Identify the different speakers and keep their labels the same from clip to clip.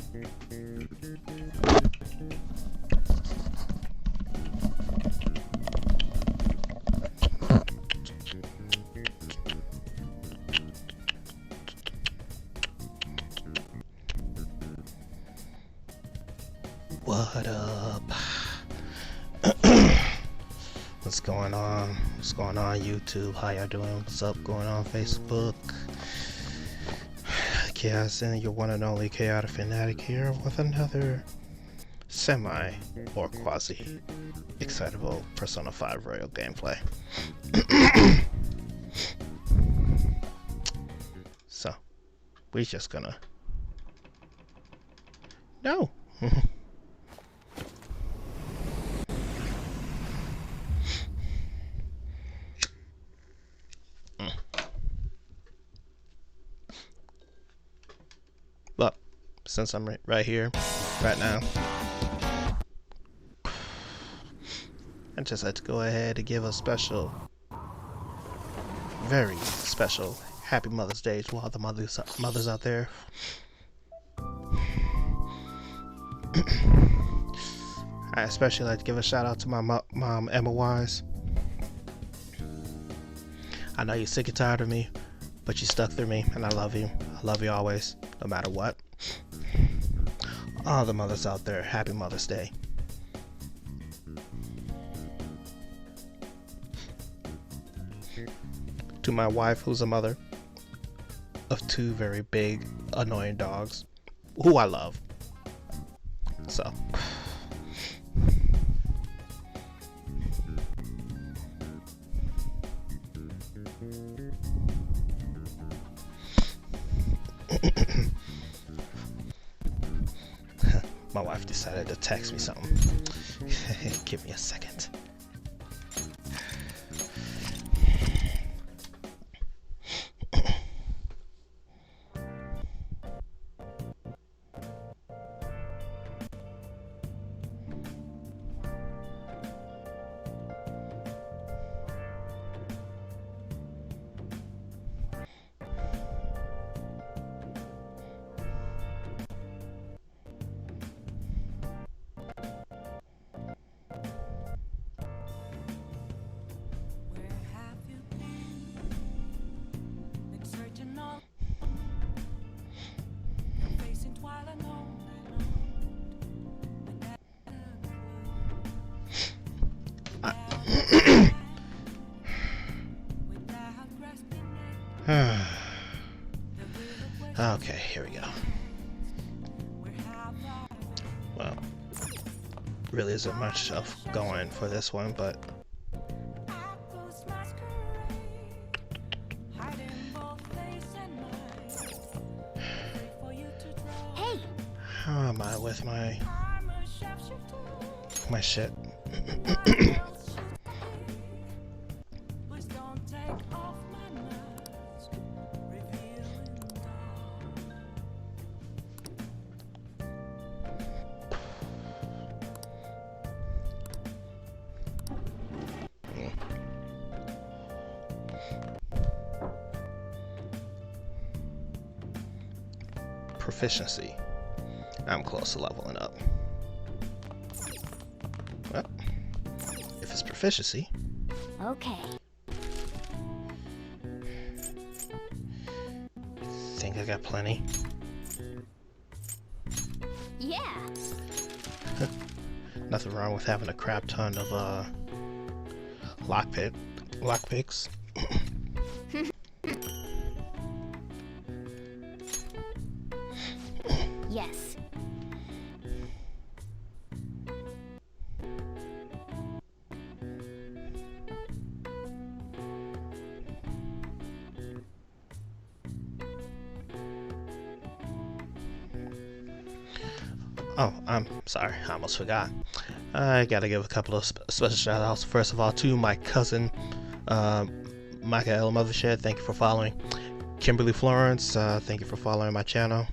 Speaker 1: What up? What's going on? What's going on YouTube? How y'all doing? What's up going on Facebook? Chaos and your one and only Chaotic Fanatic here with another semi or quasi excitable Persona 5 Royal gameplay. So we're just gonna no. Well, since I'm right here, right now, I just had to go ahead and give a special, very special, Happy Mother's Day to all the mothers out there. I especially like to give a shout out to my mom, Emma Wise. I know you're sick and tired of me, but you stuck through me, and I love you. I love you always, no matter what. All the mothers out there, Happy Mother's Day. To my wife, who's a mother of two very big, annoying dogs, who I love. So. My wife decided to text me something. Give me a second. Okay, here we go. Well, really isn't much of going for this one, but
Speaker 2: hey,
Speaker 1: how am I with my shit? Proficiency. I'm close to leveling up. Well, if it's proficiency.
Speaker 2: okay.
Speaker 1: Think I got plenty.
Speaker 2: Yeah.
Speaker 1: Nothing wrong with having a crap ton of lockpicks.
Speaker 2: Yes.
Speaker 1: Oh, I'm sorry, I almost forgot. I gotta give a couple of special shout outs. First of all, to my cousin, Michael Mothershed, thank you for following. Kimberly Florence, thank you for following my channel.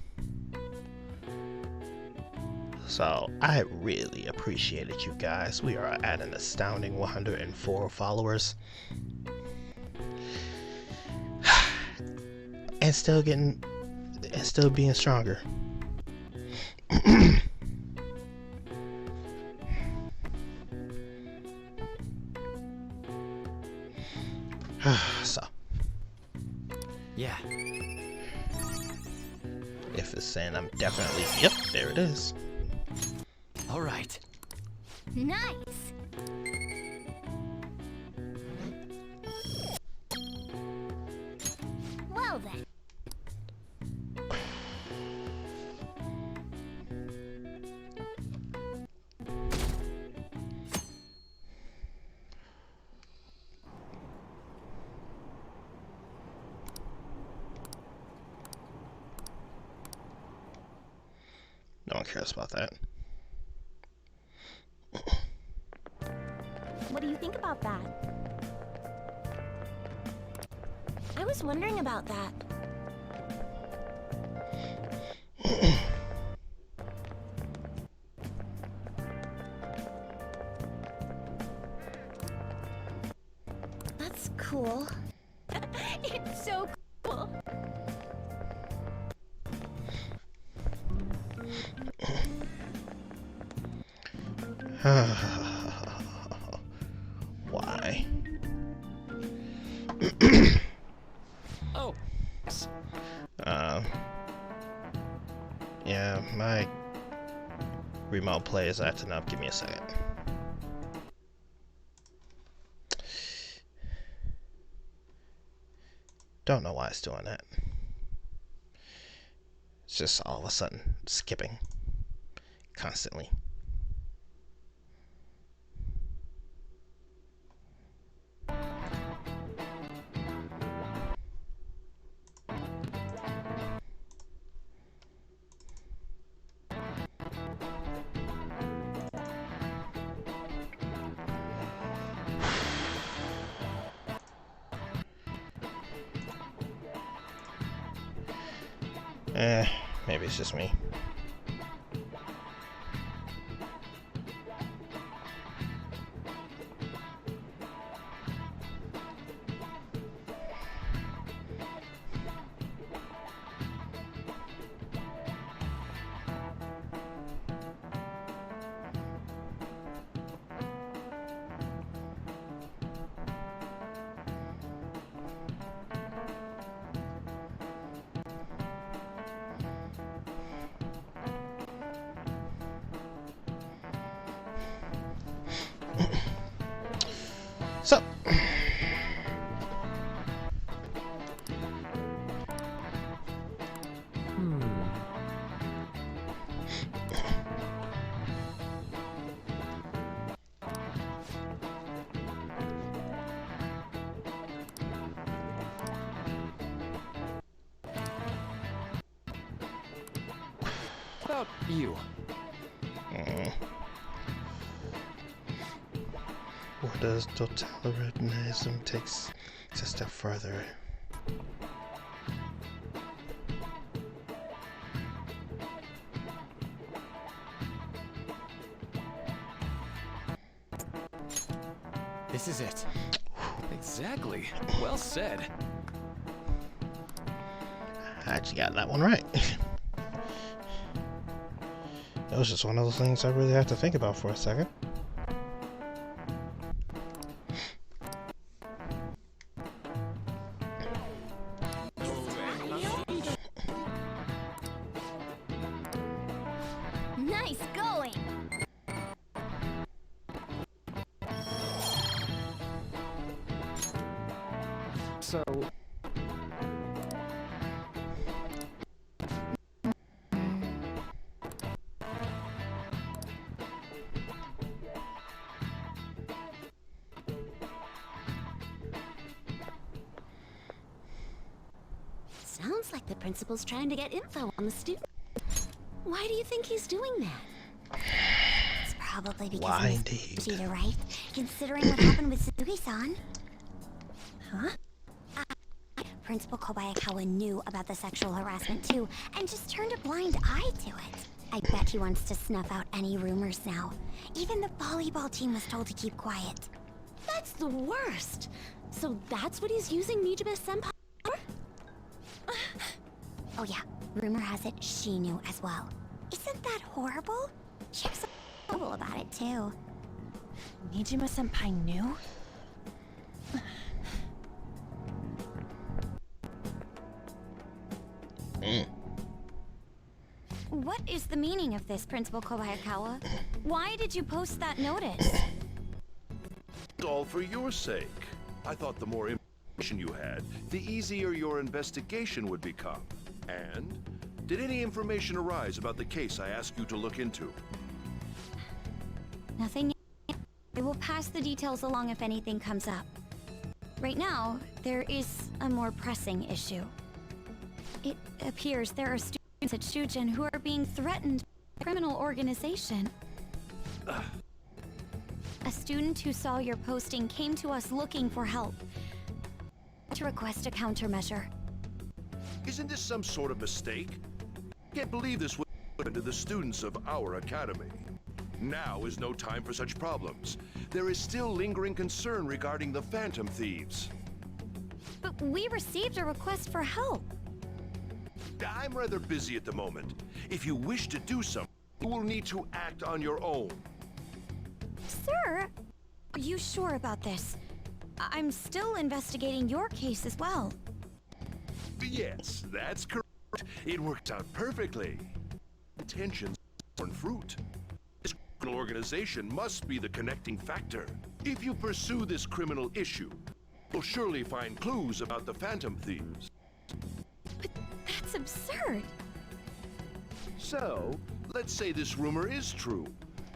Speaker 1: So, I really appreciated you guys. We are at an astounding 104 followers. And still being stronger. So,
Speaker 3: Yeah.
Speaker 1: if it's saying I'm definitely, yep, there it is.
Speaker 3: All right.
Speaker 2: Nice. Well then.
Speaker 1: No one cares about that.
Speaker 4: What do you think about that? I was wondering about that. That's cool.
Speaker 2: It's so cool.
Speaker 1: Why?
Speaker 3: Oh.
Speaker 1: Yeah, my remote play is acting up. Give me a second. Don't know why it's doing that. It's just all of a sudden skipping constantly. Maybe it's just me. So,
Speaker 3: About you.
Speaker 1: what does totalitarianism takes a step further?
Speaker 3: This is it. Exactly. Well said.
Speaker 1: I actually got that one right. That was just one of those things I really have to think about for a second.
Speaker 2: Nice going.
Speaker 3: So,
Speaker 4: Sounds like the principal's trying to get info on the student. Why do you think he's doing that?
Speaker 2: It's probably because
Speaker 1: Why
Speaker 2: he's
Speaker 1: indeed?
Speaker 2: cheater, right? Considering what happened with Suzuki-san.
Speaker 4: Huh?
Speaker 2: Principal Kobayakawa knew about the sexual harassment too, and just turned a blind eye to it. I bet he wants to snuff out any rumors now. Even the volleyball team was told to keep quiet.
Speaker 4: That's the worst. So that's what he's using Nijibe-senpai for?
Speaker 2: Oh yeah, rumor has it she knew as well. Isn't that horrible? Chick's horrible about it too.
Speaker 5: Nijima-senpai knew?
Speaker 2: What is the meaning of this, Principal Kobayakawa? Why did you post that notice?
Speaker 6: It's all for your sake. I thought the more information you had, the easier your investigation would become. And did any information arise about the case I asked you to look into?
Speaker 2: Nothing yet. I will pass the details along if anything comes up. Right now, there is a more pressing issue. It appears there are students at Shujin who are being threatened by a criminal organization. A student who saw your posting came to us looking for help. To request a countermeasure.
Speaker 6: Isn't this some sort of mistake? I can't believe this would happen to the students of our academy. Now is no time for such problems. There is still lingering concern regarding the Phantom Thieves.
Speaker 2: But we received a request for help.
Speaker 6: I'm rather busy at the moment. If you wish to do something, you will need to act on your own.
Speaker 2: Sir, are you sure about this? I'm still investigating your case as well.
Speaker 6: Yes, that's correct. It worked out perfectly. Intentions born fruit. This criminal organization must be the connecting factor. If you pursue this criminal issue, you'll surely find clues about the Phantom Thieves.
Speaker 2: But that's absurd.
Speaker 6: So, let's say this rumor is true.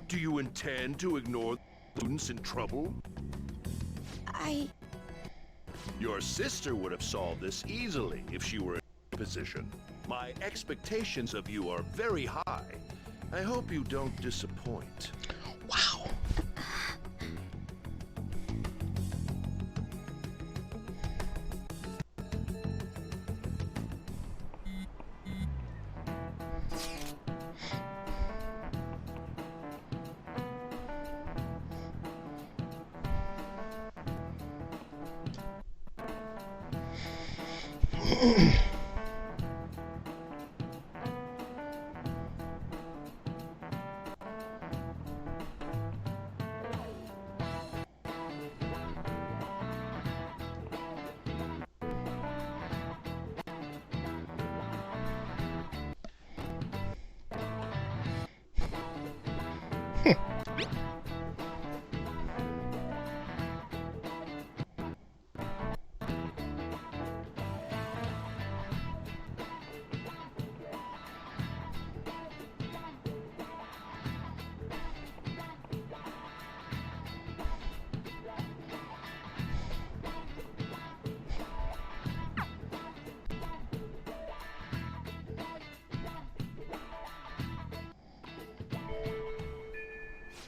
Speaker 6: Do you intend to ignore the students in trouble? Your sister would have solved this easily if she were in a position. My expectations of you are very high. I hope you don't disappoint.
Speaker 1: Wow.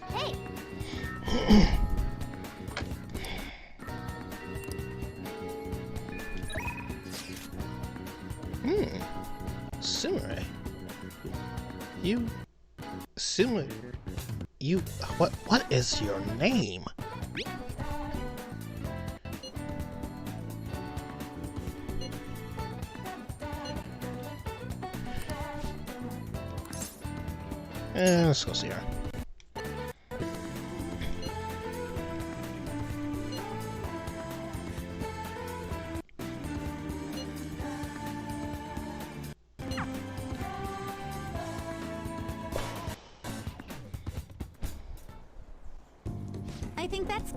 Speaker 2: Hey,
Speaker 1: Sumire. Sumire. What is your name? Let's go see her.
Speaker 2: I think that's...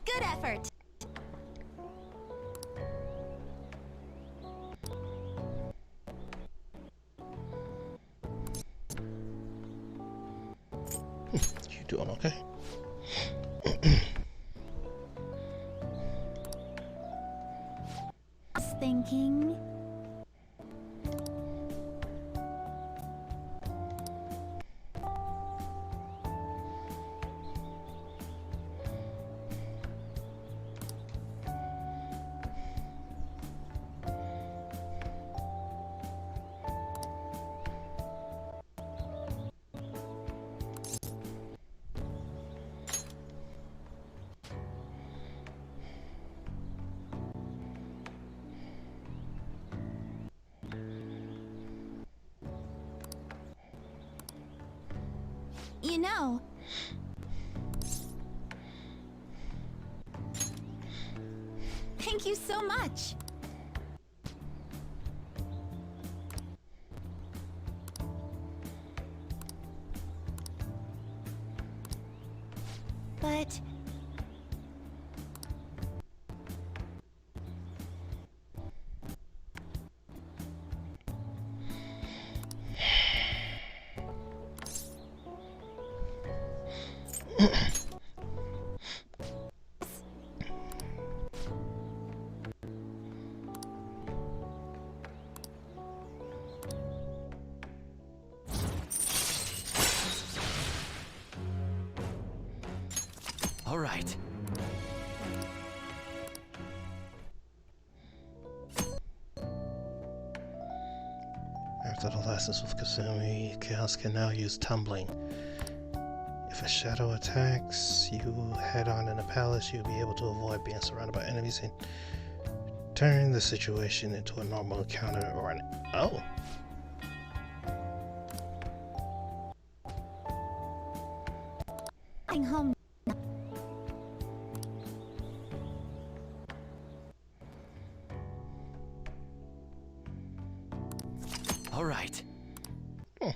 Speaker 2: Good effort.
Speaker 1: You doing okay?
Speaker 2: thinking? You know, thank you so much. But
Speaker 3: All right.
Speaker 1: After the lessons with Kasumi, Chaos can now use tumbling. If a shadow attacks you head on in the palace, you'll be able to avoid being surrounded by enemies and turn the situation into a normal encounter or an... Oh!
Speaker 2: going home.
Speaker 3: All right.
Speaker 1: Oh.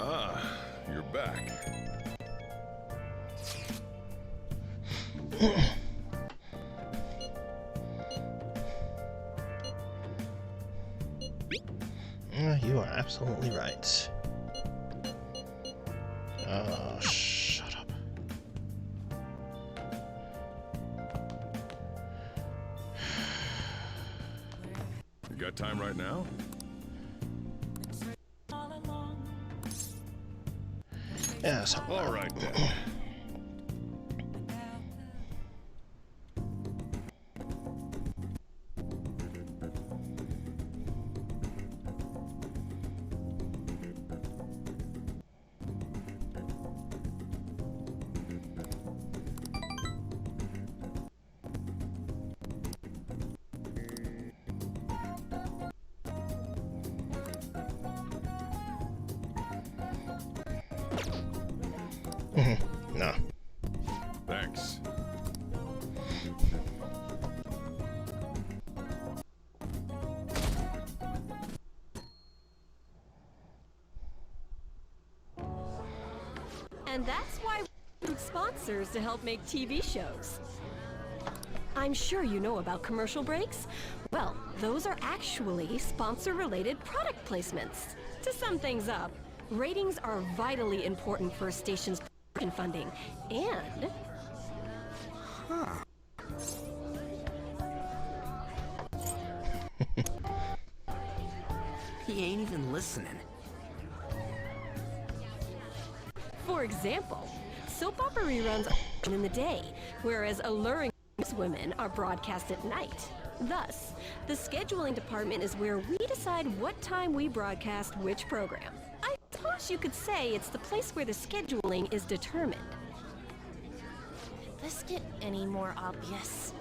Speaker 6: Ah, you're back.
Speaker 1: You are absolutely right. Oh, shut up.
Speaker 6: You got time right now?
Speaker 1: Yeah, so
Speaker 6: All right then.
Speaker 1: No.
Speaker 6: Thanks.
Speaker 4: And that's why we need sponsors to help make TV shows. I'm sure you know about commercial breaks. Well, those are actually sponsor-related product placements. To sum things up, Ratings are vitally important for a station's funding, and...
Speaker 3: He ain't even listening.
Speaker 4: For example, soap opera reruns are in the day, whereas alluring women are broadcast at night. Thus, the scheduling department is where we decide what time we broadcast which program. I suppose you could say it's the place where the scheduling is determined.
Speaker 5: Could this get any more obvious?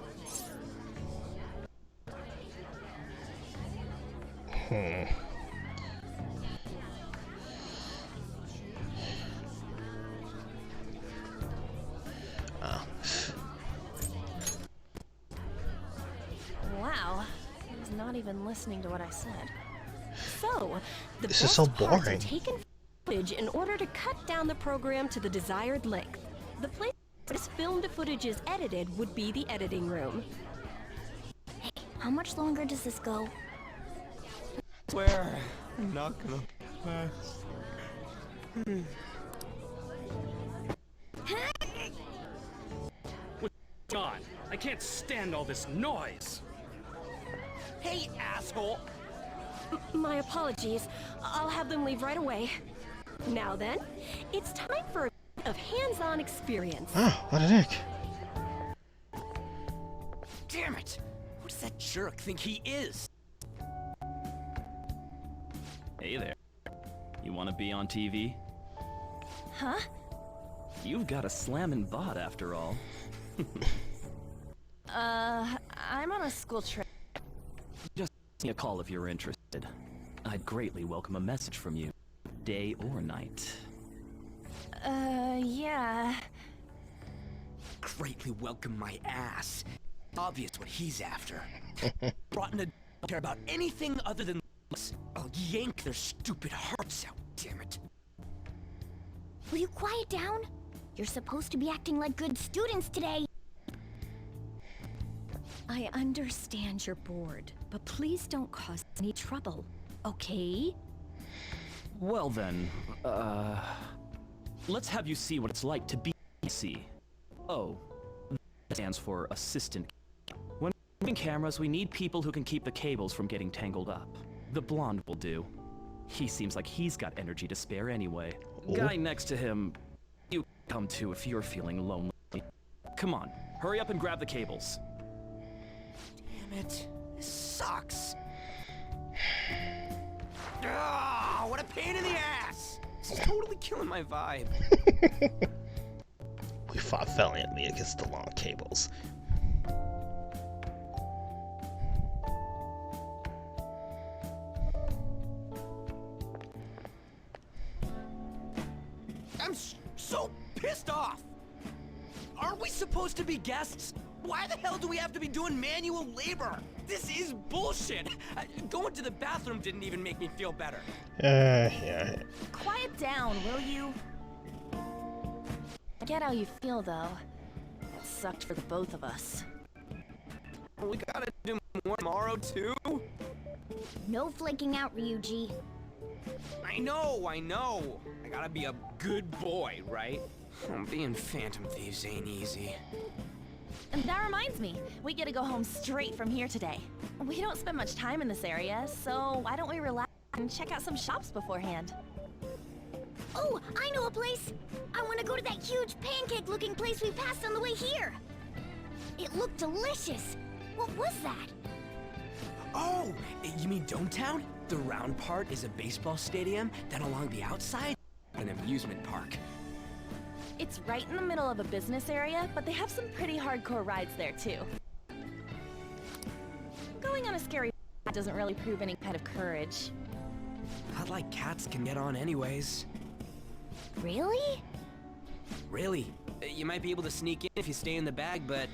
Speaker 5: Wow, he's not even listening to what I said.
Speaker 4: So, the
Speaker 1: This is
Speaker 4: best
Speaker 1: so
Speaker 4: parts are
Speaker 1: boring.
Speaker 4: taken from footage in order to cut down the program to the desired length. The place where this filmed footage is edited would be the editing room.
Speaker 2: Hey, how much longer does this go?
Speaker 3: Swear, I'm not gonna pass.
Speaker 7: What's on? I can't stand all this noise.
Speaker 3: Hey, asshole!
Speaker 4: My apologies. I'll have them leave right away. Now then, it's time for a bit of hands-on experience.
Speaker 1: Oh, what a dick.
Speaker 3: Damn it! Who does that jerk think he is?
Speaker 7: Hey there. You want to be on TV?
Speaker 5: Huh?
Speaker 7: You've got a slammin' bot after all.
Speaker 5: I'm on a school trip.
Speaker 7: Just give me a call if you're interested. I'd greatly welcome a message from you, day or night.
Speaker 5: Yeah.
Speaker 3: Greatly welcome my ass. Obvious what he's after. Rotten don't care about anything other than looks. I'll yank their stupid hearts out, damn it.
Speaker 2: Will you quiet down? You're supposed to be acting like good students today.
Speaker 4: I understand you're bored, but please don't cause any trouble, okay?
Speaker 7: Well then, let's have you see what it's like to be C. O stands for assistant. When moving cameras, we need people who can keep the cables from getting tangled up. The blonde will do. He seems like he's got energy to spare anyway. Guy next to him, you come to if you're feeling lonely. Come on, hurry up and grab the cables.
Speaker 3: Damn it. This sucks. Ah, what a pain in the ass! This is totally killing my vibe.
Speaker 1: We fought valiantly against the long cables.
Speaker 3: I'm so pissed off! Aren't we supposed to be guests? Why the hell do we have to be doing manual labor? This is bullshit! Going to the bathroom didn't even make me feel better.
Speaker 1: Yeah.
Speaker 5: Quiet down, will you? I get how you feel, though. It sucked for the both of us.
Speaker 3: We gotta do more tomorrow, too?
Speaker 2: No flaking out, Ryuji.
Speaker 3: I know. I gotta be a good boy, right? Being Phantom Thieves ain't easy.
Speaker 5: And that reminds me, we get to go home straight from here today. We don't spend much time in this area, so why don't we relax and check out some shops beforehand?
Speaker 2: Oh, I know a place! I want to go to that huge pancake-looking place we passed on the way here! It looked delicious! What was that?
Speaker 3: Oh, you mean Dometown? The round part is a baseball stadium, then along the outside, an amusement park.
Speaker 5: It's right in the middle of a business area, but they have some pretty hardcore rides there too. Going on a scary doesn't really prove any kind of courage.
Speaker 3: Not like cats can get on anyways.
Speaker 2: Really?
Speaker 3: Really? You might be able to sneak in if you stay in the bag, but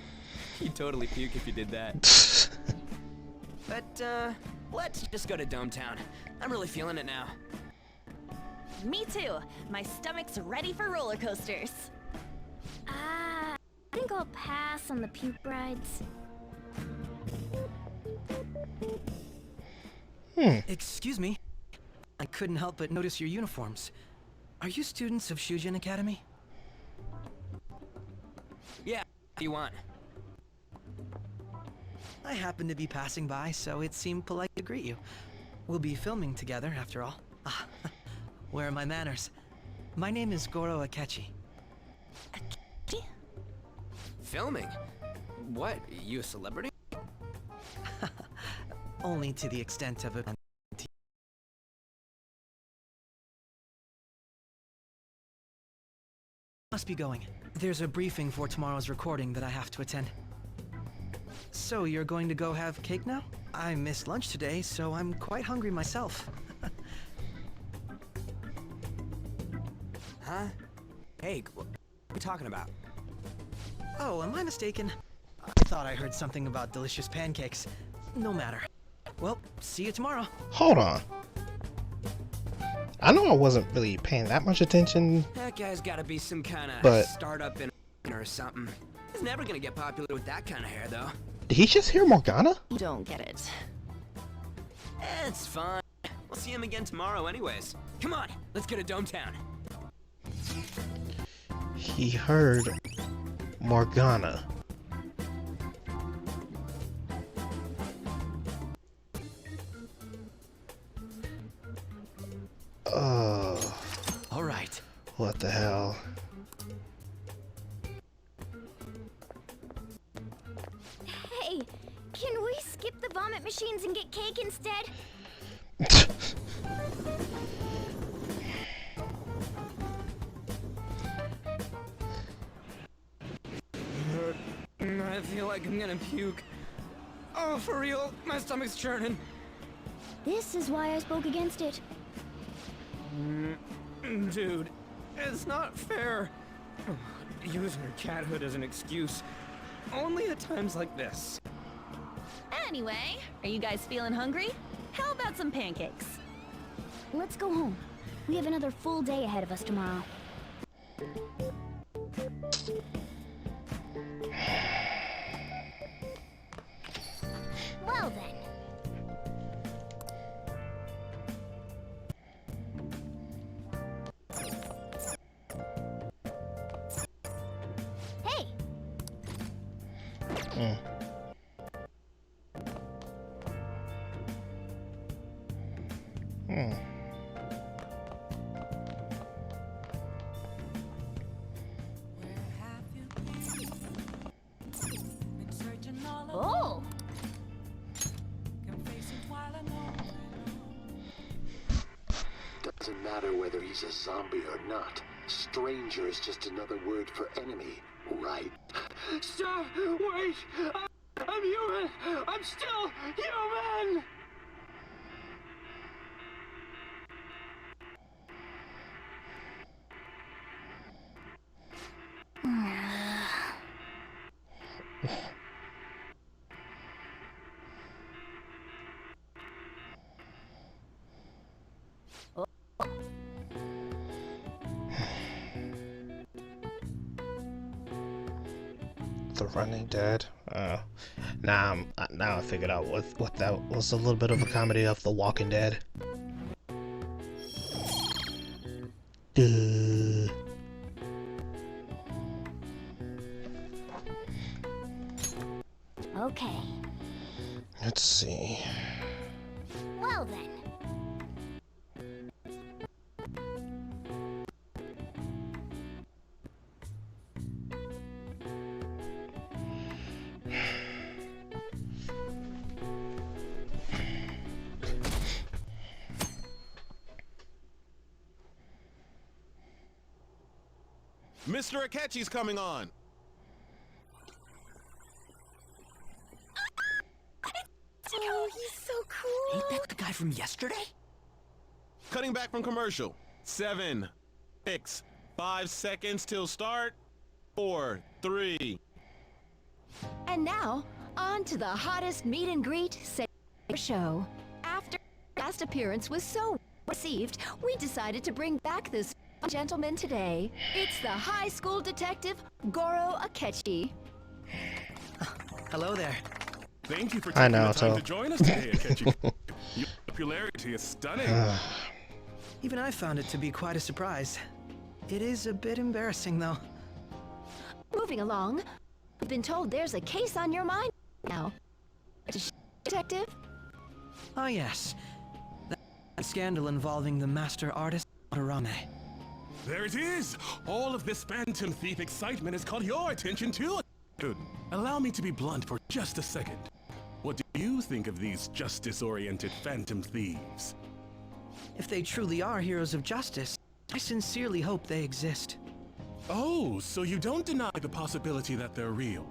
Speaker 3: you'd totally puke if you did that. But, let's just go to Dometown. I'm really feeling it now.
Speaker 5: Me too. My stomach's ready for roller coasters.
Speaker 2: I think I'll pass on the puke rides.
Speaker 3: Excuse me. I couldn't help but notice your uniforms. Are you students of Shujin Academy?
Speaker 8: Yeah, what do you want?
Speaker 3: I happened to be passing by, so it seemed polite to greet you. We'll be filming together, after all. Ah, where are my manners? My name is Goro Akechi.
Speaker 8: Akechi? Filming? What, you a celebrity?
Speaker 3: Only to the extent of a... Must be going. There's a briefing for tomorrow's recording that I have to attend. So you're going to go have cake now? I missed lunch today, so I'm quite hungry myself.
Speaker 8: Huh? Cake? What are you talking about?
Speaker 3: Oh, am I mistaken? I thought I heard something about delicious pancakes. No matter. Well, see you tomorrow.
Speaker 1: Hold on. I know I wasn't really paying that much attention.
Speaker 8: That guy's gotta be some kind of
Speaker 1: But-
Speaker 8: startup in or something. He's never gonna get popular with that kind of hair, though.
Speaker 1: Did he just hear Morgana?
Speaker 5: You don't get it.
Speaker 8: It's fine. We'll see him again tomorrow anyways. Come on, let's go to Dometown.
Speaker 1: He heard Morgana.
Speaker 3: All right.
Speaker 1: What the hell?
Speaker 2: Hey, can we skip the vomit machines and get cake instead?
Speaker 8: I feel like I'm gonna puke. Oh, for real? My stomach's churning.
Speaker 2: This is why I spoke against it.
Speaker 8: Dude, it's not fair. Using her cathood as an excuse. Only at times like this.
Speaker 5: Anyway, are you guys feeling hungry? How about some pancakes?
Speaker 2: Let's go home. We have another full day ahead of us tomorrow. Well then. Hey! Oh!
Speaker 9: Doesn't matter whether he's a zombie or not. Stranger is just another word for enemy, right? Stop! Wait! I'm human! I'm still human!
Speaker 1: The Running Dead. Now I figured out what that was. A little bit of a comedy of The Walking Dead. Duh.
Speaker 2: Okay.
Speaker 1: Let's see.
Speaker 2: Well then.
Speaker 6: Mr. Akechi's coming on.
Speaker 2: Oh, he's so cool.
Speaker 8: Ain't that the guy from yesterday?
Speaker 6: Cutting back from commercial. 7, 6, 5 seconds till start. 4, 3.
Speaker 4: And now, on to the hottest meet and greet show. After last appearance was so received, we decided to bring back this gentleman today. It's the high school detective, Goro Akechi.
Speaker 3: Hello there.
Speaker 6: Thank you for
Speaker 1: I
Speaker 6: taking
Speaker 1: know,
Speaker 6: the time
Speaker 1: so-
Speaker 6: to join us today, Akechi. Your popularity is stunning.
Speaker 8: Even I found it to be quite a surprise. It is a bit embarrassing, though.
Speaker 4: Moving along, I've been told there's a case on your mind now. Detective?
Speaker 8: Oh yes, that scandal involving the master artist, Arame.
Speaker 6: There it is! All of this Phantom Thief excitement has caught your attention too. Good. Allow me to be blunt for just a second. What do you think of these justice-oriented Phantom Thieves?
Speaker 8: If they truly are heroes of justice, I sincerely hope they exist.
Speaker 6: Oh, so you don't deny the possibility that they're real?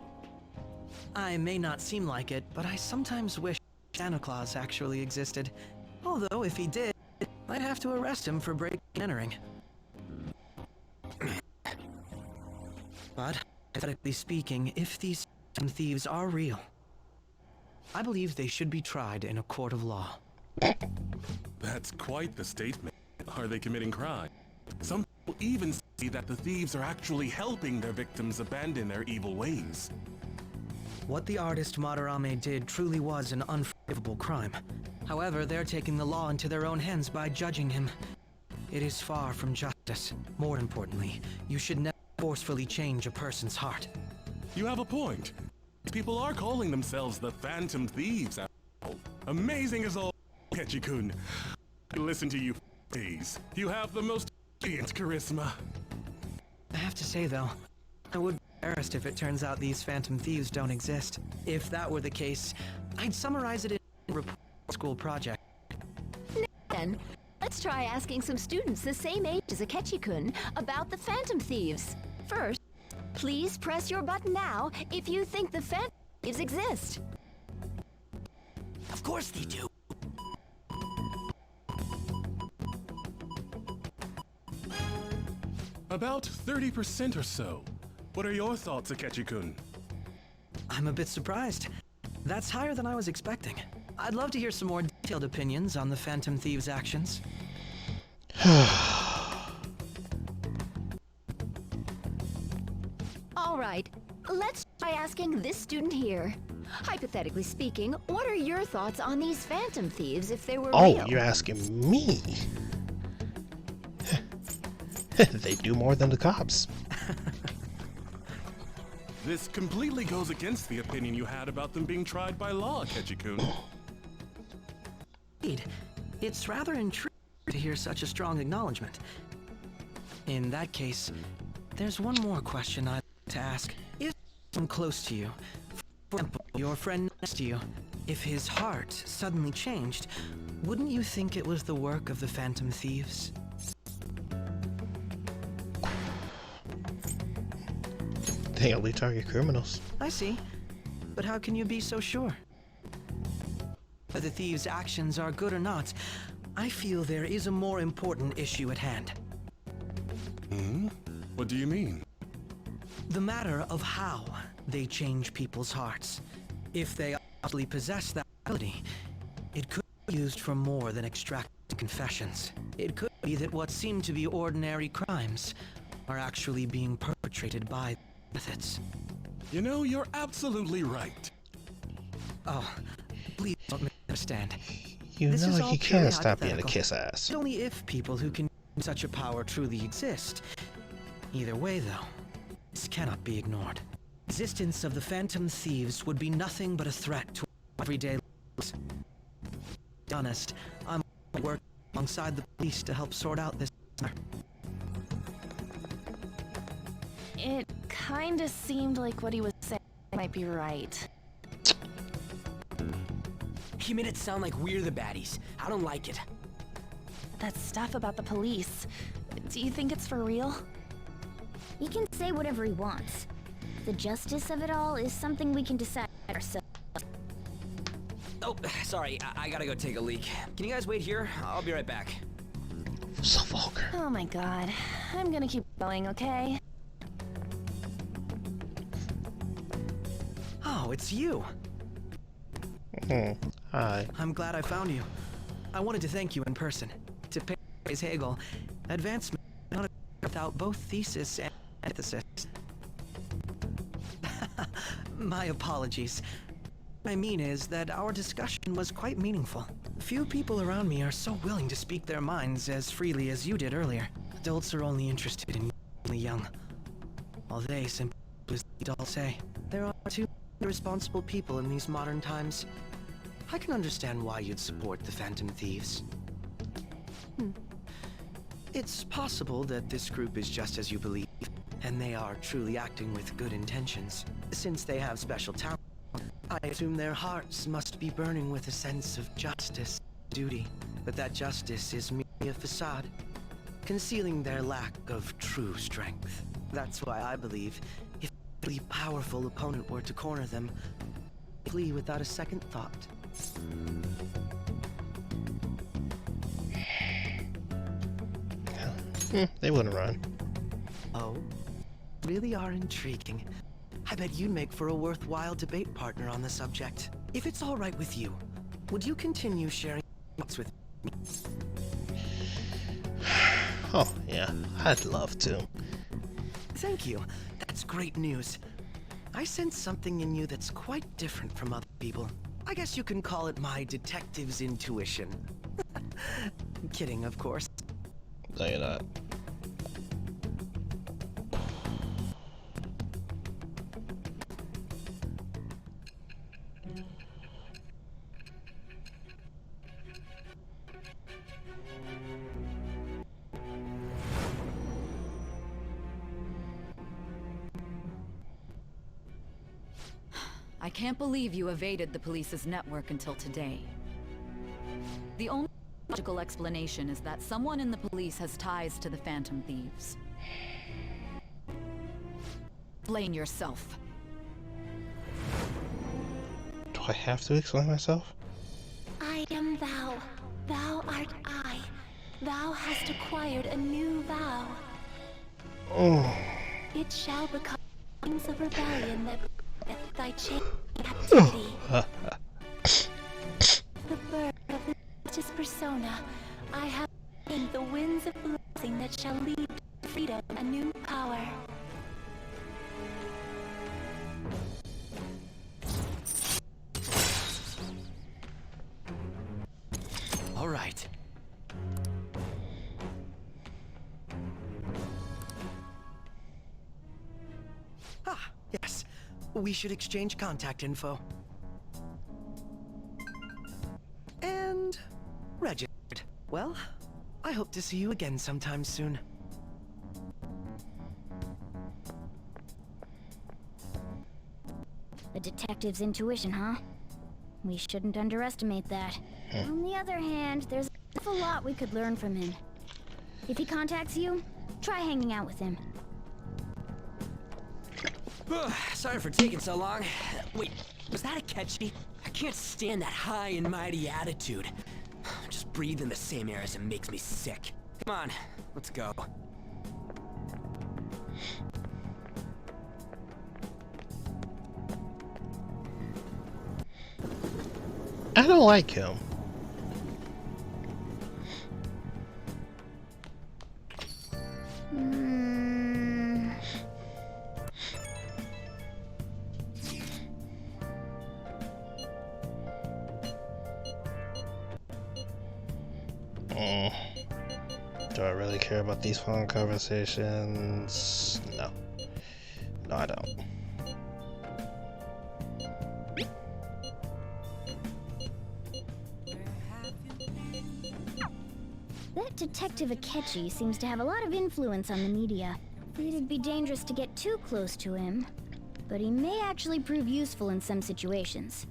Speaker 8: I may not seem like it, but I sometimes wish Santa Claus actually existed. Although, if he did, I'd have to arrest him for breaking and entering. But, hypothetically speaking, if these thieves are real, I believe they should be tried in a court of law.
Speaker 6: That's quite the statement. Are they committing crime? Some people even say that the thieves are actually helping their victims abandon their evil ways.
Speaker 8: What the artist Madarame did truly was an unforgivable crime. However, they're taking the law into their own hands by judging him. It is far from justice. More importantly, you should never forcefully change a person's heart.
Speaker 6: You have a point. People are calling themselves the Phantom Thieves after all. Amazing as all, Ketchi-kun. Listen to you, please. You have the most brilliant charisma.
Speaker 8: I have to say, though, I would be embarrassed if it turns out these Phantom Thieves don't exist. If that were the case, I'd summarize it in a report school project.
Speaker 4: Then, let's try asking some students the same age as Akechi-kun about the Phantom Thieves. First, please press your button now if you think the Phantom Thieves exist.
Speaker 3: Of course they do.
Speaker 6: About 30% or so. What are your thoughts, Akechi-kun?
Speaker 8: I'm a bit surprised. That's higher than I was expecting. I'd love to hear some more detailed opinions on the Phantom Thieves' actions.
Speaker 4: All right, let's try asking this student here. Hypothetically speaking, what are your thoughts on these Phantom Thieves if they were real?
Speaker 1: Oh, you're asking me? They do more than the cops.
Speaker 6: This completely goes against the opinion you had about them being tried by law, Akechi-kun.
Speaker 8: Indeed, it's rather intriguing to hear such a strong acknowledgement. In that case, there's one more question I'd like to ask. If someone close to you, for example, your friend next to you, if his heart suddenly changed, wouldn't you think it was the work of the Phantom Thieves?
Speaker 1: They only target criminals.
Speaker 8: I see. But how can you be so sure? Whether the thieves' actions are good or not, I feel there is a more important issue at hand.
Speaker 6: Hmm? What do you mean?
Speaker 8: The matter of how they change people's hearts. If they actually possess that ability, it could be used for more than extracting confessions. It could be that what seem to be ordinary crimes are actually being perpetrated by methods.
Speaker 6: You know, you're absolutely right.
Speaker 8: Oh, please don't misunderstand.
Speaker 1: You
Speaker 8: This is
Speaker 1: know
Speaker 8: all
Speaker 1: you
Speaker 8: purely
Speaker 1: can't stop being a
Speaker 8: hypothetical.
Speaker 1: kiss ass.
Speaker 8: Only if people who can use such a power truly exist. Either way, though, this cannot be ignored. The existence of the Phantom Thieves would be nothing but a threat to our everyday lives. To be honest, I'm working alongside the police to help sort out this matter.
Speaker 5: It kinda seemed like what he was saying might be right.
Speaker 3: He made it sound like we're the baddies. I don't like it.
Speaker 5: That stuff about the police. Do you think it's for real?
Speaker 2: He can say whatever he wants. The justice of it all is something we can decide ourselves.
Speaker 3: Oh, sorry. I gotta go take a leak. Can you guys wait here? I'll be right back.
Speaker 1: So vulgar.
Speaker 5: Oh my god. I'm gonna keep going, okay?
Speaker 8: Oh, it's you.
Speaker 1: Hi.
Speaker 8: I'm glad I found you. I wanted to thank you in person. To paraphrase Hegel, advancement is not without both thesis and antithesis. My apologies. What I mean is that our discussion was quite meaningful. Few people around me are so willing to speak their minds as freely as you did earlier. Adults are only interested in young. While they simply all say. There are too many responsible people in these modern times. I can understand why you'd support the Phantom Thieves. It's possible that this group is just as you believe, and they are truly acting with good intentions. Since they have special talent, I assume their hearts must be burning with a sense of justice, duty. But that justice is merely a facade, concealing their lack of true strength. That's why I believe if a really powerful opponent were to corner them, they'd flee without a second thought.
Speaker 1: They wouldn't run.
Speaker 8: Oh, really are intriguing. I bet you'd make for a worthwhile debate partner on the subject. If it's all right with you, would you continue sharing thoughts with me?
Speaker 1: Oh, yeah, I'd love to.
Speaker 8: Thank you. That's great news. I sense something in you that's quite different from other people. I guess you can call it my detective's intuition. Kidding, of course.
Speaker 1: No, you're not.
Speaker 10: I can't believe you evaded the police's network until today. The only logical explanation is that someone in the police has ties to the Phantom Thieves. Explain yourself.
Speaker 1: Do I have to explain myself?
Speaker 2: I am thou. Thou art I. Thou hast acquired a new vow.
Speaker 1: Oh.
Speaker 2: It shall become wings of rebellion that breaketh thy chain of captivity. The bird of the justice persona, I have gained the winds of blessing that shall lead to freedom and new power.
Speaker 8: All right. Ah, yes. We should exchange contact info. And registered. Well, I hope to see you again sometime soon.
Speaker 2: The detective's intuition, huh? We shouldn't underestimate that. On the other hand, there's a lot we could learn from him. If he contacts you, try hanging out with him.
Speaker 3: Sorry for taking so long. Wait, was that a catchy? I can't stand that high and mighty attitude. Just breathing the same air as him makes me sick. Come on, let's go.
Speaker 1: I don't like him. Do I really care about these phone conversations? No. No, I don't.
Speaker 2: That Detective Akechi seems to have a lot of influence on the media. It'd be dangerous to get too close to him, but he may actually prove useful in some situations.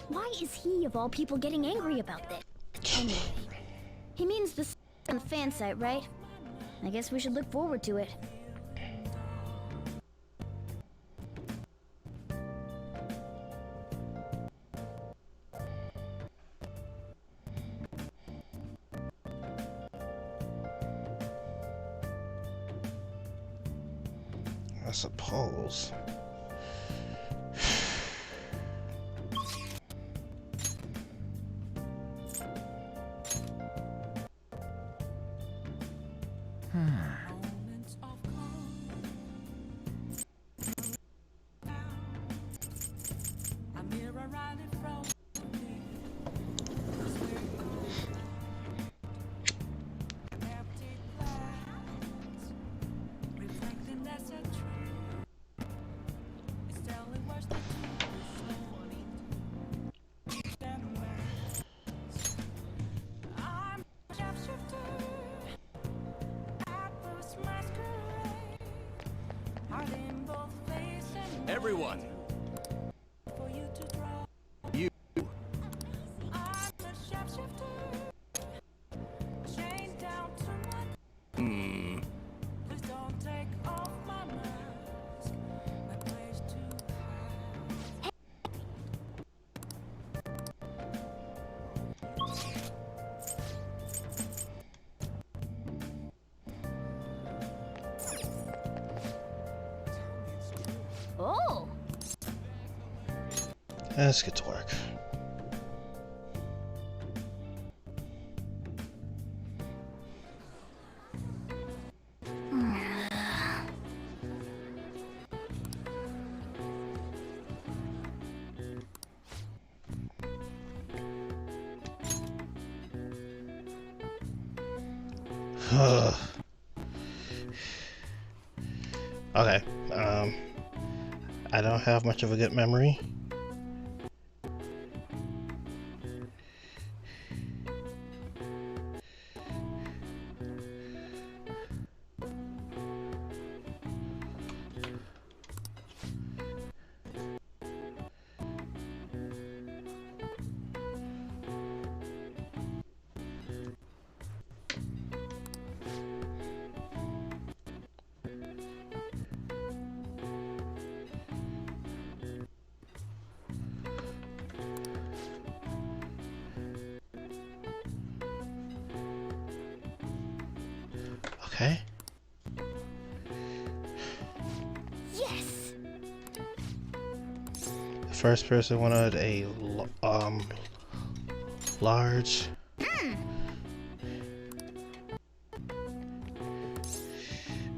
Speaker 2: Why is he, of all people, getting angry about this? Anyway, he means the on the fan site, right? I guess we should look forward to it.
Speaker 1: I suppose.
Speaker 3: Everyone! You. Hmm.
Speaker 5: Oh!
Speaker 1: Let's get to work. Okay. I don't have much of a good memory. Okay.
Speaker 2: Yes.
Speaker 1: The first person wanted a large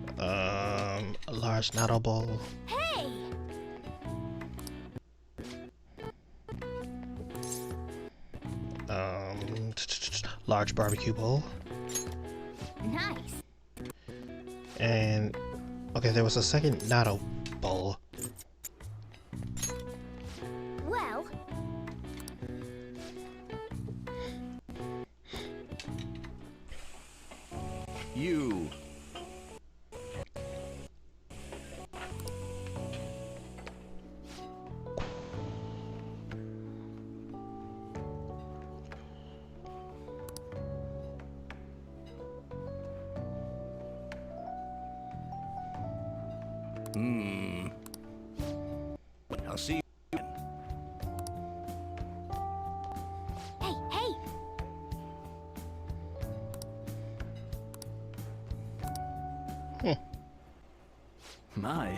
Speaker 1: a large noodle bowl.
Speaker 2: Hey.
Speaker 1: Large barbecue bowl.
Speaker 2: Nice.
Speaker 1: And okay, there was a second natto bowl.
Speaker 2: Well.
Speaker 3: You. Hmm. I'll see you.
Speaker 2: Hey, hey.
Speaker 7: My.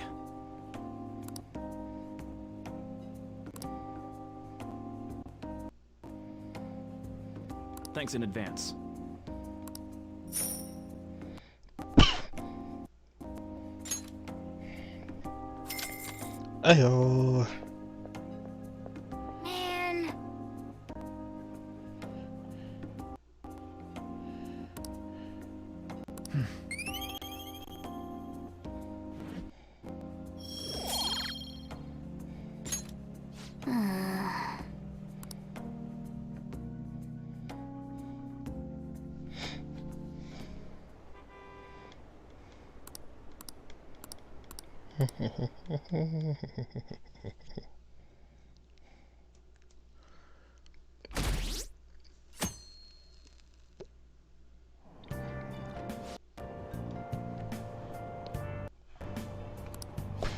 Speaker 7: Thanks in advance.
Speaker 1: Ayo.
Speaker 2: Man.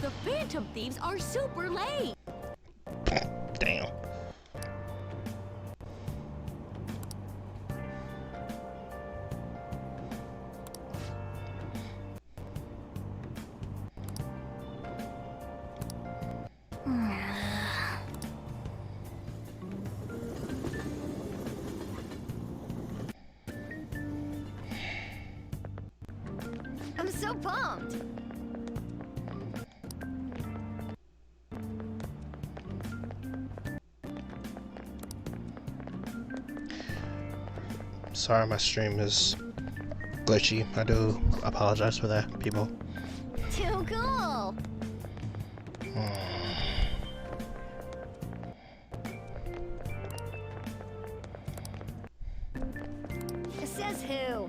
Speaker 4: The Phantom Thieves are super late!
Speaker 1: Damn.
Speaker 2: so pumped.
Speaker 1: Sorry, my stream is glitchy. I do apologize for that, people.
Speaker 2: Too cool. Says who?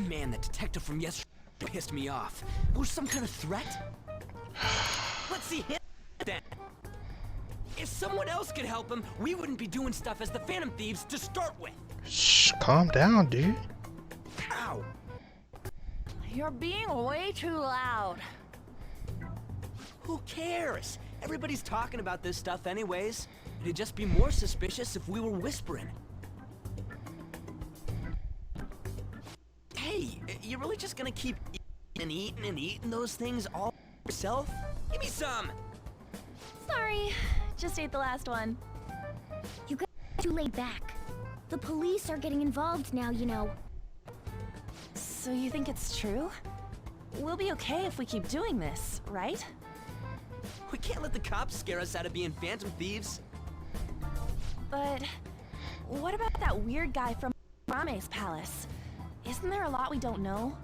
Speaker 3: Man, the detective from yesterday pissed me off. Was some kind of threat? Let's see him then. If someone else could help him, we wouldn't be doing stuff as the Phantom Thieves to start with.
Speaker 1: Shh, calm down, dude.
Speaker 3: Ow!
Speaker 5: You're being way too loud.
Speaker 3: Who cares? Everybody's talking about this stuff anyways. It'd just be more suspicious if we were whispering. Hey, you really just gonna keep eating and eating those things all yourself? Give me some!
Speaker 5: Sorry, just ate the last one.
Speaker 2: You got too laid back. The police are getting involved now, you know.
Speaker 5: So you think it's true? We'll be okay if we keep doing this, right?
Speaker 3: We can't let the cops scare us out of being Phantom Thieves.
Speaker 5: But what about that weird guy from Rame's palace? Isn't there a lot we don't know?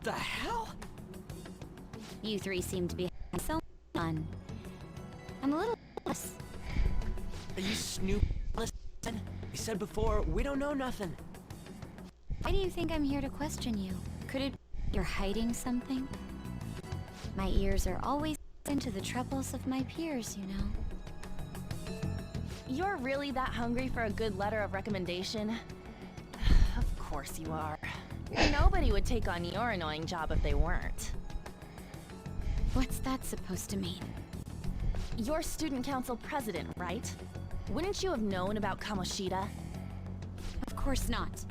Speaker 3: The hell?
Speaker 2: You three seem to be having so much fun. I'm a little jealous.
Speaker 3: Are you Snoop? We said before, we don't know nothing.
Speaker 2: Why do you think I'm here to question you? Could it be you're hiding something? My ears are always into the troubles of my peers, you know.
Speaker 5: You're really that hungry for a good letter of recommendation? Of course you are. Nobody would take on your annoying job if they weren't.
Speaker 2: What's that supposed to mean?
Speaker 5: You're student council president, right? Wouldn't you have known about Kamoshida?
Speaker 2: Of course not.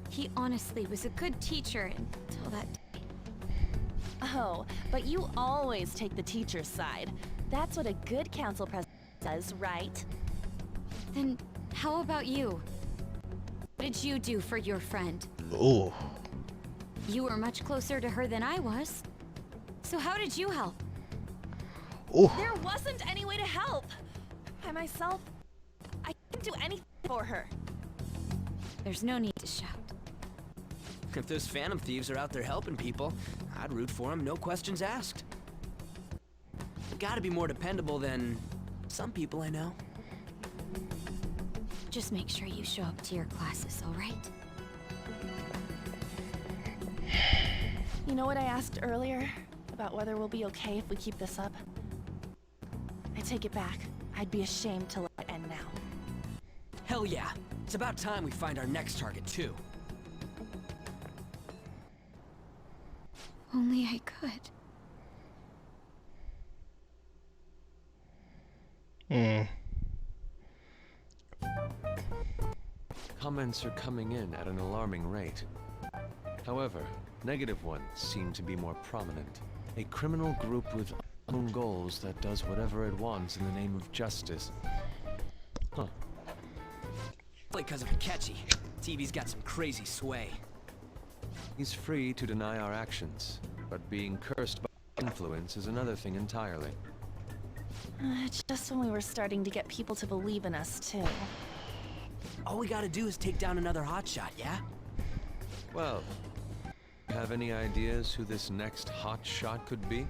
Speaker 2: He honestly was a good teacher until that day.
Speaker 5: Oh, but you always take the teacher's side. That's what a good council president does, right?
Speaker 2: Then how about you? What did you do for your friend?
Speaker 1: Ooh.
Speaker 2: You were much closer to her than I was. So how did you help?
Speaker 1: Ooh.
Speaker 5: There wasn't any way to help. By myself, I couldn't do anything for her.
Speaker 2: There's no need to shout.
Speaker 3: If those Phantom Thieves are out there helping people, I'd root for them, no questions asked. Gotta be more dependable than some people I know.
Speaker 2: Just make sure you show up to your classes, all right?
Speaker 5: You know what I asked earlier? About whether we'll be okay if we keep this up? I take it back. I'd be ashamed to let it end now.
Speaker 3: Hell yeah. It's about time we find our next target, too.
Speaker 2: Only I could.
Speaker 11: Comments are coming in at an alarming rate. However, negative ones seem to be more prominent. A criminal group with unknown goals that does whatever it wants in the name of justice. Huh.
Speaker 3: Probably because of Akechi. TV's got some crazy sway.
Speaker 11: He's free to deny our actions, but being cursed by influence is another thing entirely.
Speaker 5: Just when we were starting to get people to believe in us, too.
Speaker 3: All we gotta do is take down another hotshot, yeah?
Speaker 11: Well, have any ideas who this next hot shot could be?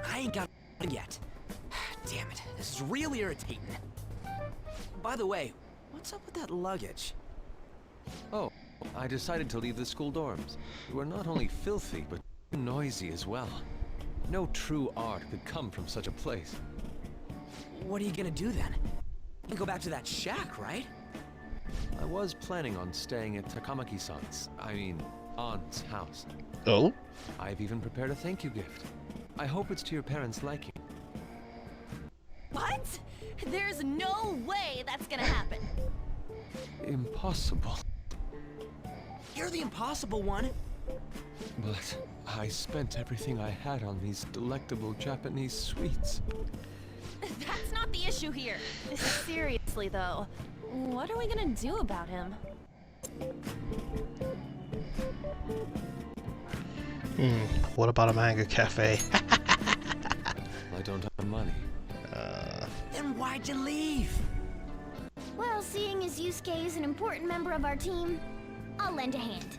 Speaker 3: I ain't got one yet. Damn it, this is really irritating. By the way, what's up with that luggage?
Speaker 11: Oh, I decided to leave the school dorms. We're not only filthy, but noisy as well. No true art could come from such a place.
Speaker 3: What are you gonna do then? You go back to that shack, right?
Speaker 11: I was planning on staying at Takamaki-san's, aunt's house.
Speaker 1: Oh?
Speaker 11: I've even prepared a thank you gift. I hope it's to your parents' liking.
Speaker 5: What? There's no way that's gonna happen.
Speaker 11: Impossible.
Speaker 3: You're the impossible one.
Speaker 11: But I spent everything I had on these delectable Japanese sweets.
Speaker 5: That's not the issue here. Seriously, though, what are we gonna do about him?
Speaker 1: What about a manga cafe?
Speaker 11: I don't have money.
Speaker 3: Then why'd you leave?
Speaker 2: Well, seeing as Yusuke is an important member of our team, I'll lend a hand.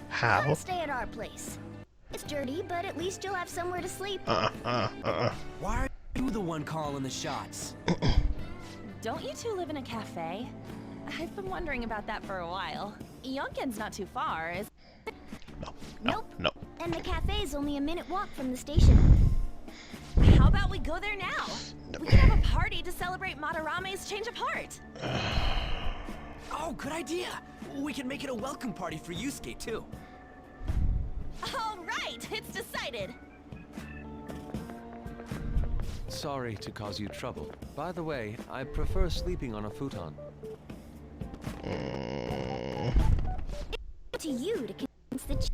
Speaker 1: How?
Speaker 2: Come stay at our place. It's dirty, but at least you'll have somewhere to sleep.
Speaker 3: Why are you the one calling the shots?
Speaker 5: Don't you two live in a cafe? I've been wondering about that for a while. Yonken's not too far, is
Speaker 2: Nope.
Speaker 1: No.
Speaker 2: And the cafe's only a minute walk from the station.
Speaker 5: How about we go there now? We can have a party to celebrate Madarame's change of heart.
Speaker 3: Oh, good idea. We can make it a welcome party for Yusuke, too.
Speaker 5: All right, it's decided.
Speaker 11: Sorry to cause you trouble. By the way, I prefer sleeping on a futon.
Speaker 2: To you to convince the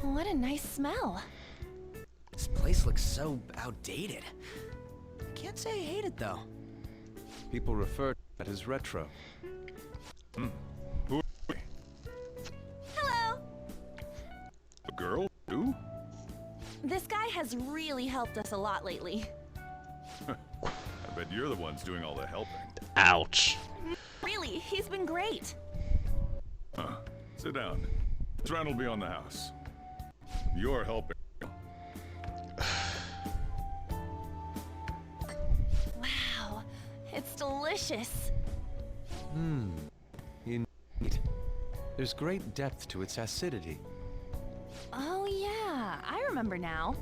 Speaker 5: What a nice smell.
Speaker 3: This place looks so outdated. Can't say I hate it, though.
Speaker 11: People refer to it as retro.
Speaker 6: Who are we?
Speaker 5: Hello.
Speaker 6: A girl? Who?
Speaker 5: This guy has really helped us a lot lately.
Speaker 6: I bet you're the ones doing all the helping.
Speaker 1: Ouch.
Speaker 5: Really, he's been great.
Speaker 6: Sit down. This round will be on the house. You're helping.
Speaker 5: Wow, it's delicious.
Speaker 11: Indeed. There's great depth to its acidity.
Speaker 5: Oh yeah, I remember now.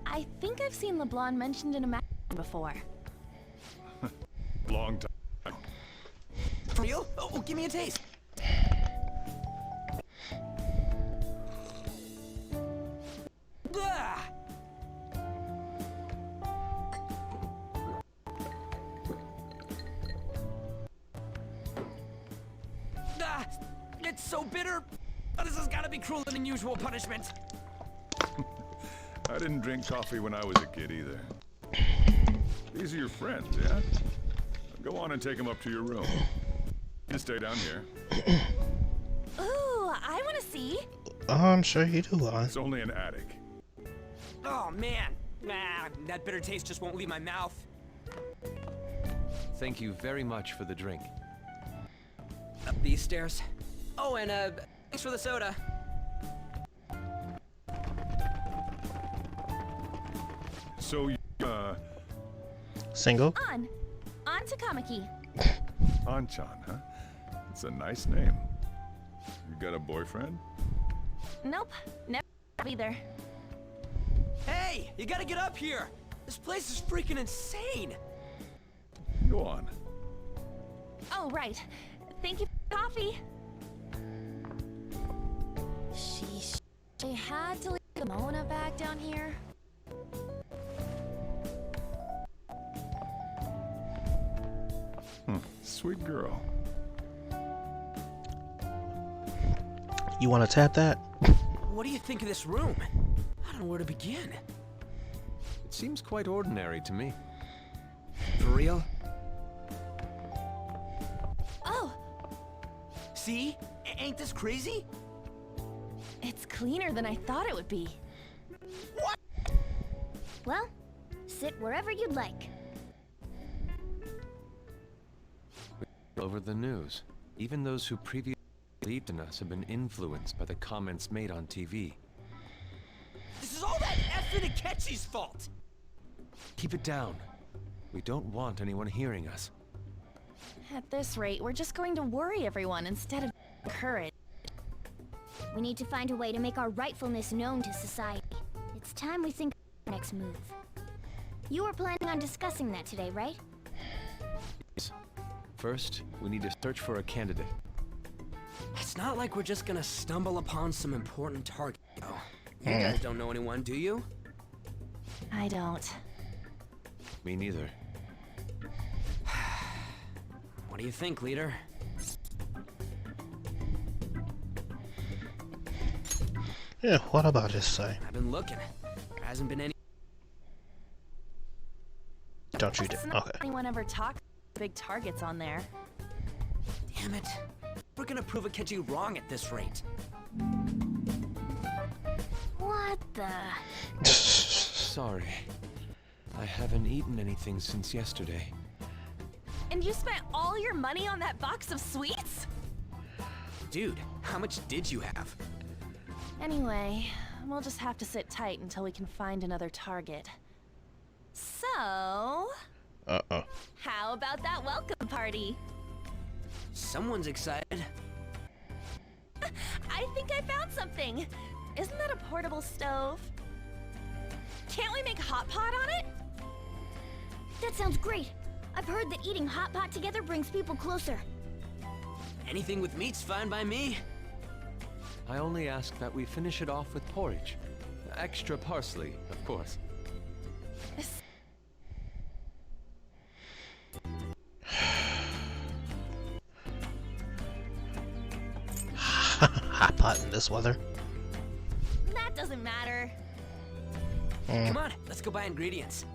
Speaker 5: I think I've seen LeBlanc mentioned in a magazine before.
Speaker 6: Long time.
Speaker 3: For real? Oh, give me a taste. Ah! Ah, it's so bitter. Oh, this has got to be crueler than usual punishment.
Speaker 6: I didn't drink coffee when I was a kid either. These are your friends, yeah? Go on and take them up to your room. You stay down here.
Speaker 5: Ooh, I want to see.
Speaker 1: I'm sure you do, Lon.
Speaker 6: It's only an attic.
Speaker 3: Oh man, that bitter taste just won't leave my mouth.
Speaker 11: Thank you very much for the drink.
Speaker 3: Up these stairs. Oh, and thanks for the soda.
Speaker 6: So,
Speaker 1: Single?
Speaker 5: On to Kamiki.
Speaker 6: Anchan, huh? It's a nice name. You got a boyfriend?
Speaker 5: Nope, never either.
Speaker 3: Hey, you gotta get up here. This place is freaking insane.
Speaker 6: Go on.
Speaker 5: Oh, right. Thank you for coffee. She had to leave the Mona bag down here.
Speaker 6: Sweet girl.
Speaker 1: You want to tap that?
Speaker 3: What do you think of this room? I don't know where to begin.
Speaker 11: It seems quite ordinary to me.
Speaker 3: For real?
Speaker 5: Oh,
Speaker 3: See? Ain't this crazy?
Speaker 5: it's cleaner than I thought it would be.
Speaker 3: What?
Speaker 2: Well, sit wherever you'd like.
Speaker 11: Over the news, even those who previously believed in us have been influenced by the comments made on TV.
Speaker 3: This is all that effing Akechi's fault.
Speaker 11: Keep it down. We don't want anyone hearing us.
Speaker 5: At this rate, we're just going to worry everyone instead of encourage.
Speaker 2: We need to find a way to make our rightfulness known to society. It's time we think of our next move. You were planning on discussing that today, right?
Speaker 11: First, we need to search for a candidate.
Speaker 3: It's not like we're just gonna stumble upon some important target, though. You guys don't know anyone, do you?
Speaker 5: I don't.
Speaker 11: Me neither.
Speaker 3: do you think, leader?
Speaker 1: Yeah, what about this say?
Speaker 3: I've been looking. There hasn't been any.
Speaker 1: Don't you do? Okay.
Speaker 5: Anyone ever talked big targets on there?
Speaker 3: Damn it. We're gonna prove it, catch you wrong at this rate.
Speaker 2: What the?
Speaker 11: Sorry. I haven't eaten anything since yesterday.
Speaker 5: And you spent all your money on that box of sweets?
Speaker 3: Dude, how much did you have?
Speaker 5: Anyway, we'll just have to sit tight until we can find another target. So,
Speaker 1: Uh-oh.
Speaker 5: how about that welcome party?
Speaker 3: Someone's excited.
Speaker 5: I think I found something. Isn't that a portable stove? Can't we make hot pot on it?
Speaker 2: That sounds great. I've heard that eating hot pot together brings people closer.
Speaker 3: Anything with meat's fine by me.
Speaker 11: I only ask that we finish it off with porridge. Extra parsley, of course.
Speaker 1: Hot pot in this weather.
Speaker 5: That doesn't matter.
Speaker 3: Come on, let's go buy ingredients.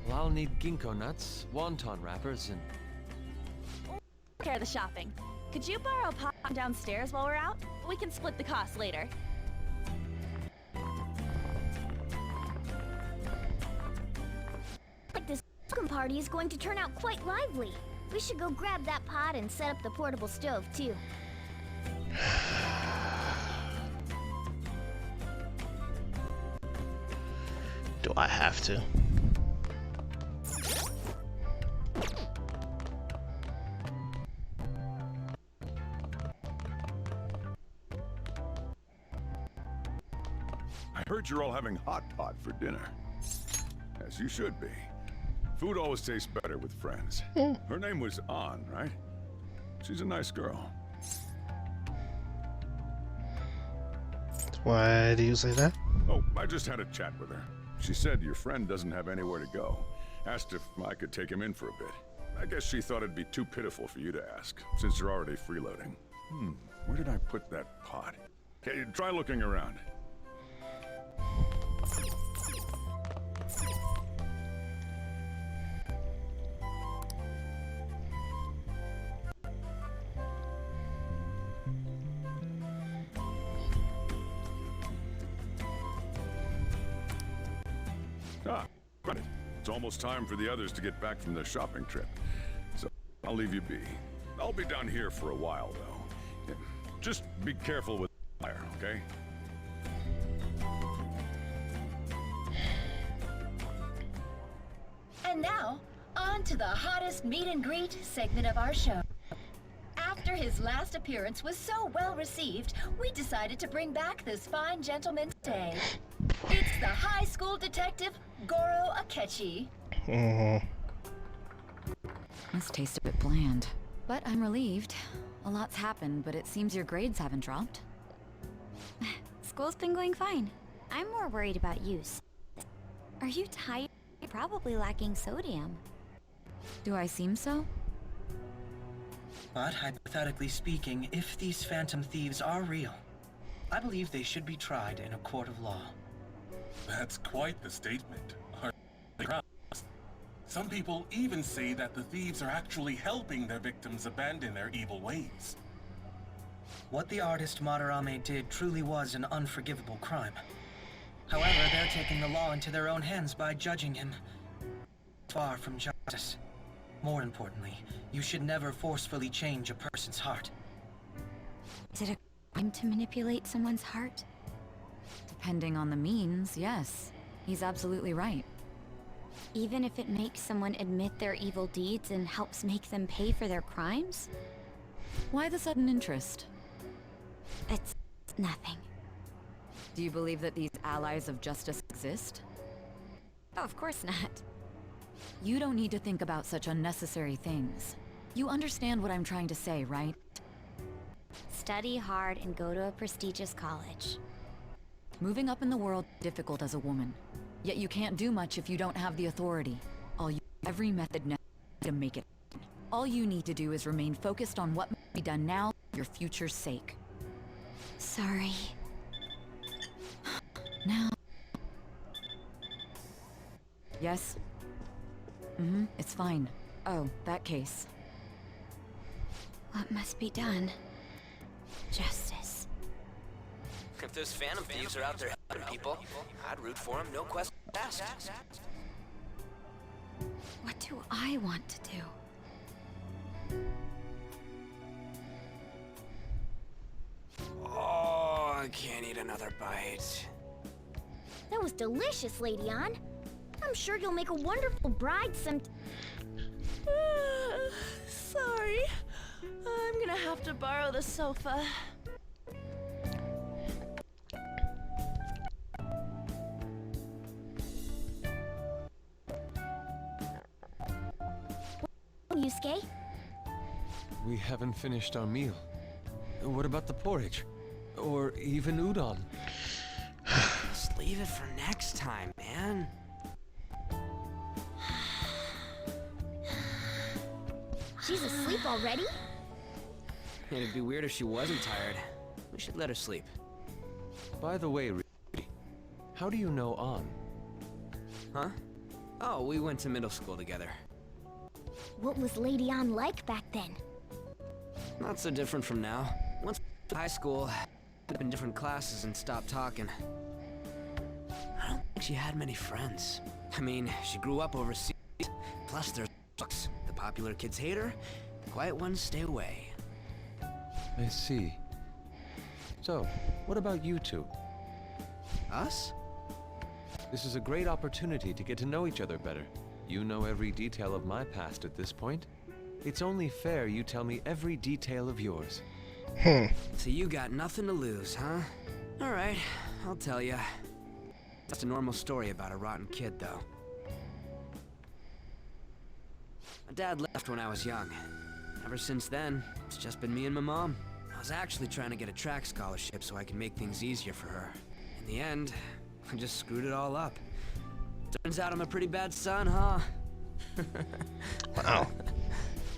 Speaker 11: Well, I'll need ginkgo nuts, wonton wrappers, and...
Speaker 5: Take care of the shopping. Could you borrow pot downstairs while we're out? We can split the cost later.
Speaker 2: Like this welcome party is going to turn out quite lively. We should go grab that pot and set up the portable stove too.
Speaker 1: Do I have to?
Speaker 6: I heard you're all having hot pot for dinner. As you should be. Food always tastes better with friends. Her name was An, right? She's a nice girl.
Speaker 1: Why do you say that?
Speaker 6: Oh, I just had a chat with her. She said your friend doesn't have anywhere to go. Asked if I could take him in for a bit. I guess she thought it'd be too pitiful for you to ask, since you're already freeloading. Where did I put that pot? Okay, try looking around. Ah, got it. It's almost time for the others to get back from their shopping trip. So, I'll leave you be. I'll be down here for a while, though. Just be careful with the fire, okay?
Speaker 12: And now, on to the hottest meet and greet segment of our show. After his last appearance was so well received, we decided to bring back this fine gentleman today. It's the high school detective, Goro Akechi.
Speaker 10: This tastes a bit bland. But I'm relieved. A lot's happened, but it seems your grades haven't dropped.
Speaker 2: School's been going fine. I'm more worried about you. Are you tired? You're probably lacking sodium.
Speaker 10: Do I seem so?
Speaker 8: But hypothetically speaking, if these phantom thieves are real, I believe they should be tried in a court of law.
Speaker 13: That's quite the statement. Some people even say that the thieves are actually helping their victims abandon their evil ways.
Speaker 8: What the artist Madarame did truly was an unforgivable crime. However, they're taking the law into their own hands by judging him. Far from justice. More importantly, you should never forcefully change a person's heart.
Speaker 2: Is it a crime to manipulate someone's heart?
Speaker 10: Depending on the means, yes. He's absolutely right.
Speaker 2: Even if it makes someone admit their evil deeds and helps make them pay for their crimes?
Speaker 10: Why the sudden interest?
Speaker 2: It's nothing.
Speaker 10: Do you believe that these allies of justice exist?
Speaker 2: Oh, of course not.
Speaker 10: You don't need to think about such unnecessary things. You understand what I'm trying to say, right?
Speaker 2: Study hard and go to a prestigious college.
Speaker 10: Moving up in the world is difficult as a woman. Yet you can't do much if you don't have the authority. I'll use every method necessary to make it. All you need to do is remain focused on what must be done now for your future's sake.
Speaker 2: Sorry.
Speaker 10: Now. Yes? It's fine. Oh, that case.
Speaker 2: What must be done? Justice.
Speaker 3: If those phantom thieves are out there helping people, I'd root for them, no question asked.
Speaker 2: What do I want to do?
Speaker 3: Oh, I can't eat another bite.
Speaker 14: That was delicious, Lady Ann. I'm sure you'll make a wonderful bride some...
Speaker 5: Sorry. I'm gonna have to borrow the sofa.
Speaker 14: Yusuke?
Speaker 11: We haven't finished our meal. What about the porridge? Or even udon?
Speaker 3: Just leave it for next time, man.
Speaker 14: She's asleep already?
Speaker 3: It'd be weird if she wasn't tired. We should let her sleep.
Speaker 11: By the way, Ryuji, how do you know An?
Speaker 3: Huh? Oh, we went to middle school together.
Speaker 14: What was Lady Ann like back then?
Speaker 3: Not so different from now. Once high school, up in different classes and stopped talking. I don't think she had many friends. I mean, she grew up overseas. Plus, there's books. The popular kids hate her. The quiet ones stay away.
Speaker 11: I see. So, what about you two?
Speaker 3: Us?
Speaker 11: This is a great opportunity to get to know each other better. You know every detail of my past at this point. It's only fair you tell me every detail of yours.
Speaker 3: So you got nothing to lose, huh? Alright, I'll tell you. Just a normal story about a rotten kid, though. My dad left when I was young. Ever since then, it's just been me and my mom. I was actually trying to get a track scholarship so I could make things easier for her. In the end, I just screwed it all up. Turns out I'm a pretty bad son, huh?
Speaker 1: Wow.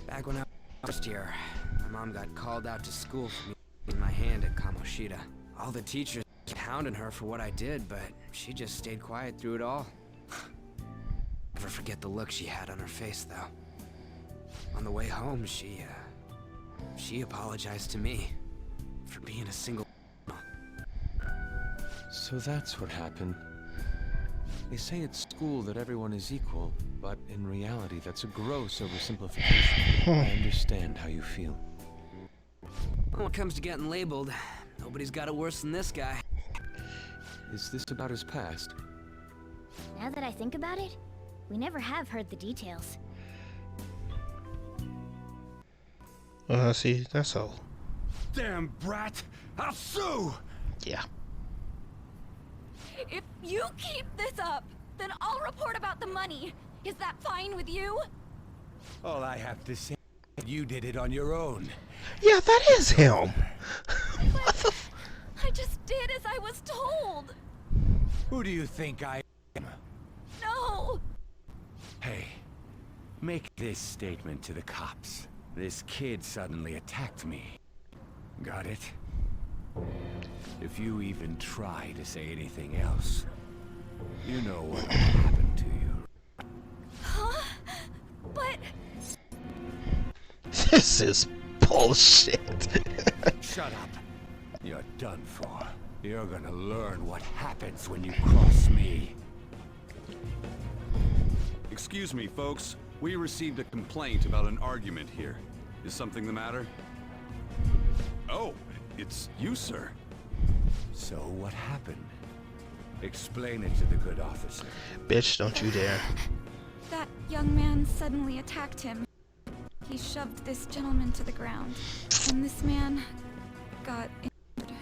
Speaker 3: Back when I was first year, my mom got called out to school for me in my hand at Kamoshida. All the teachers kept hounding her for what I did, but she just stayed quiet through it all. Never forget the look she had on her face, though. On the way home, she apologized to me for being a single.
Speaker 11: So that's what happened. They say at school that everyone is equal, but in reality that's a gross oversimplification. I understand how you feel.
Speaker 3: When it comes to getting labeled, nobody's got it worse than this guy.
Speaker 11: Is this about his past?
Speaker 14: Now that I think about it, we never have heard the details.
Speaker 1: See, that's all.
Speaker 15: Damn brat! I'll sue!
Speaker 1: Yeah.
Speaker 4: If you keep this up, then I'll report about the money. Is that fine with you?
Speaker 15: All I have to say is you did it on your own.
Speaker 1: Yeah, that is him. What the
Speaker 4: I just did as I was told.
Speaker 15: Who do you think I am?
Speaker 4: No!
Speaker 15: Hey, make this statement to the cops. This kid suddenly attacked me. Got it? If you even try to say anything else, you know what will happen to you.
Speaker 4: Huh? But...
Speaker 1: This is bullshit.
Speaker 15: Shut up. You're done for. You're gonna learn what happens when you cross me.
Speaker 16: Excuse me, folks. We received a complaint about an argument here. Is something the matter? Oh, it's you, sir.
Speaker 15: So what happened? Explain it to the good officer.
Speaker 1: Bitch, don't you dare.
Speaker 17: That young man suddenly attacked him. He shoved this gentleman to the ground, and this man got injured.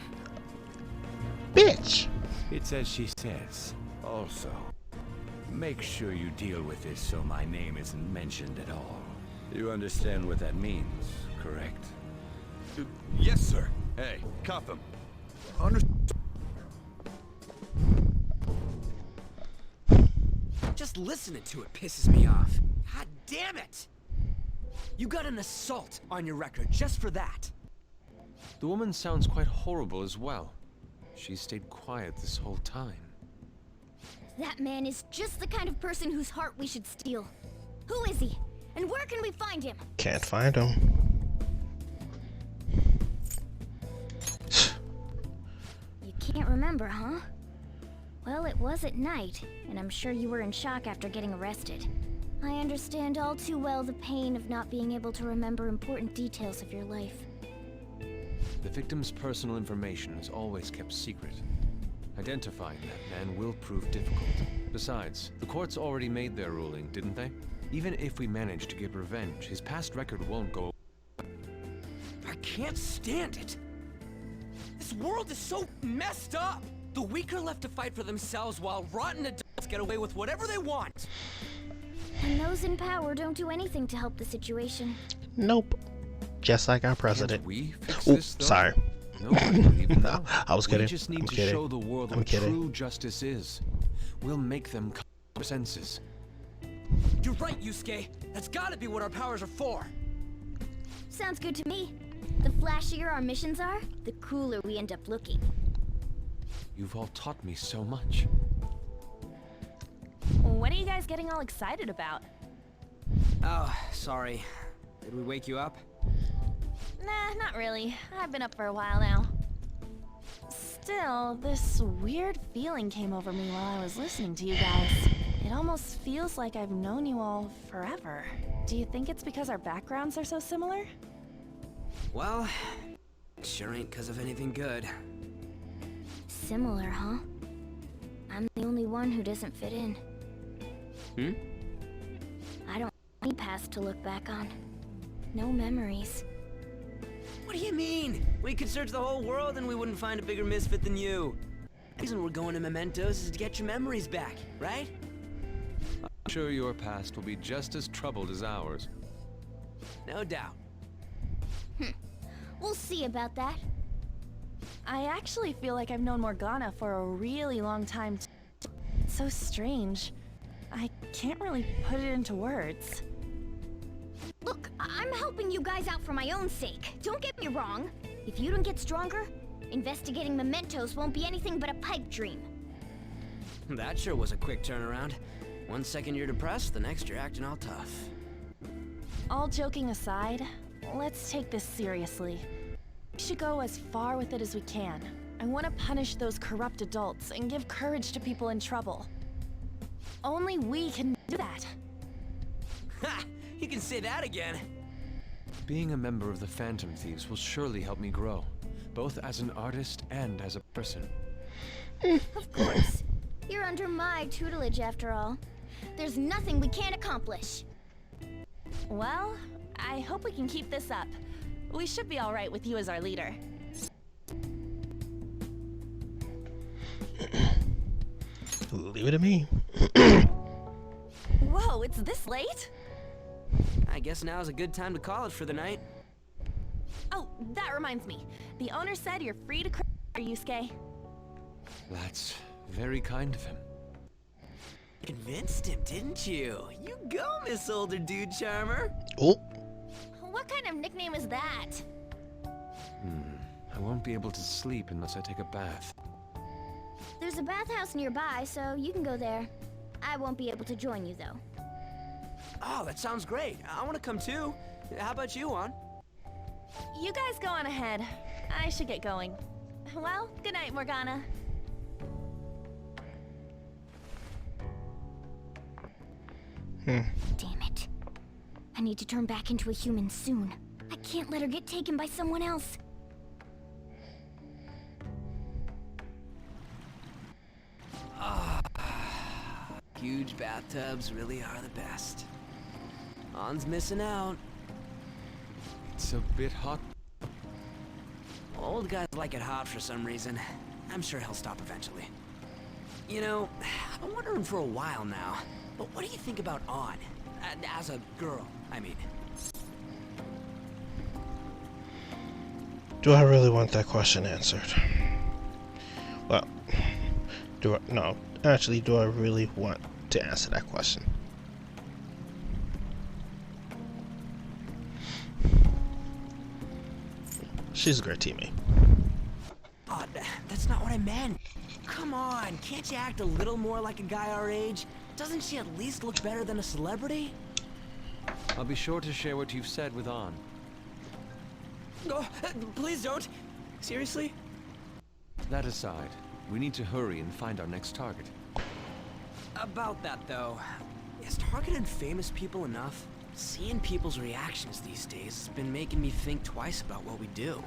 Speaker 1: Bitch!
Speaker 15: It's as she says. Also, make sure you deal with this so my name isn't mentioned at all. You understand what that means, correct?
Speaker 16: Yes, sir. Hey, cuff him.
Speaker 3: Just listening to it pisses me off. God damn it! You got an assault on your record just for that.
Speaker 11: The woman sounds quite horrible as well. She stayed quiet this whole time.
Speaker 14: That man is just the kind of person whose heart we should steal. Who is he? And where can we find him?
Speaker 1: Can't find him.
Speaker 14: You can't remember, huh? Well, it was at night, and I'm sure you were in shock after getting arrested. I understand all too well the pain of not being able to remember important details of your life.
Speaker 11: The victim's personal information is always kept secret. Identifying that man will prove difficult. Besides, the courts already made their ruling, didn't they? Even if we manage to get revenge, his past record won't go.
Speaker 3: I can't stand it. This world is so messed up. The weak are left to fight for themselves while rotten adults get away with whatever they want.
Speaker 14: And those in power don't do anything to help the situation.
Speaker 1: Nope. Just like our president.
Speaker 11: Can't we fix
Speaker 1: Ooh,
Speaker 11: this, though?
Speaker 1: sorry.
Speaker 11: Nobody will even know.
Speaker 1: I was kidding.
Speaker 11: We just need
Speaker 1: I'm
Speaker 11: to
Speaker 1: kidding.
Speaker 11: show the world
Speaker 1: I'm
Speaker 11: what
Speaker 1: kidding.
Speaker 11: true justice is. We'll make them come to their senses.
Speaker 3: You're right, Yusuke. That's gotta be what our powers are for.
Speaker 14: Sounds good to me. The flashier our missions are, the cooler we end up looking.
Speaker 11: You've all taught me so much.
Speaker 5: What are you guys getting all excited about?
Speaker 3: Oh, sorry. Did we wake you up?
Speaker 5: Nah, not really. I've been up for a while now. Still, this weird feeling came over me while I was listening to you guys. It almost feels like I've known you all forever. Do you think it's because our backgrounds are so similar?
Speaker 3: Well, sure ain't because of anything good.
Speaker 14: Similar, huh? I'm the only one who doesn't fit in. I don't have any past to look back on. No memories.
Speaker 3: What do you mean? We could search the whole world and we wouldn't find a bigger misfit than you. The reason we're going to Mementos is to get your memories back, right?
Speaker 11: I'm sure your past will be just as troubled as ours.
Speaker 3: No doubt.
Speaker 14: We'll see about that.
Speaker 5: I actually feel like I've known Morgana for a really long time. It's so strange. I can't really put it into words.
Speaker 14: Look, I'm helping you guys out for my own sake. Don't get me wrong. If you don't get stronger, investigating mementos won't be anything but a pipe dream.
Speaker 3: That sure was a quick turnaround. 1 second you're depressed, the next you're acting all tough.
Speaker 5: All joking aside, let's take this seriously. We should go as far with it as we can. I want to punish those corrupt adults and give courage to people in trouble. Only we can do that.
Speaker 3: Ha! You can say that again.
Speaker 11: Being a member of the Phantom Thieves will surely help me grow, both as an artist and as a person.
Speaker 14: Of course. You're under my tutelage after all. There's nothing we can't accomplish.
Speaker 5: Well, I hope we can keep this up. We should be all right with you as our leader.
Speaker 1: Leave it to me.
Speaker 5: Whoa, it's this late?
Speaker 3: I guess now's a good time to call it for the night.
Speaker 5: Oh, that reminds me. The owner said you're free to cry, Yusuke.
Speaker 11: That's very kind of him.
Speaker 3: Convinced him, didn't you? You go, Miss Older Dude Charmer.
Speaker 1: Oh.
Speaker 14: What kind of nickname is that?
Speaker 11: I won't be able to sleep unless I take a bath.
Speaker 14: There's a bathhouse nearby, so you can go there. I won't be able to join you, though.
Speaker 3: Oh, that sounds great. I want to come too. How about you, Juan?
Speaker 5: You guys go on ahead. I should get going. Well, good night, Morgana.
Speaker 14: Damn it. I need to turn back into a human soon. I can't let her get taken by someone else.
Speaker 3: Huge bathtubs really are the best. Juan's missing out.
Speaker 11: It's a bit hot.
Speaker 3: Old guys like it hot for some reason. I'm sure he'll stop eventually. You know, I've been wondering for a while now, but what do you think about On? As a girl, I mean.
Speaker 1: Do I really want that question answered? Well, do I really want to answer that question? She's a great teammate.
Speaker 3: Oh, that's not what I meant. Come on, can't you act a little more like a guy our age? Doesn't she at least look better than a celebrity?
Speaker 11: I'll be sure to share what you've said with An.
Speaker 3: Oh, please don't. Seriously?
Speaker 11: That aside, we need to hurry and find our next target.
Speaker 3: About that, though, is targeting famous people enough? Seeing people's reactions these days has been making me think twice about what we do.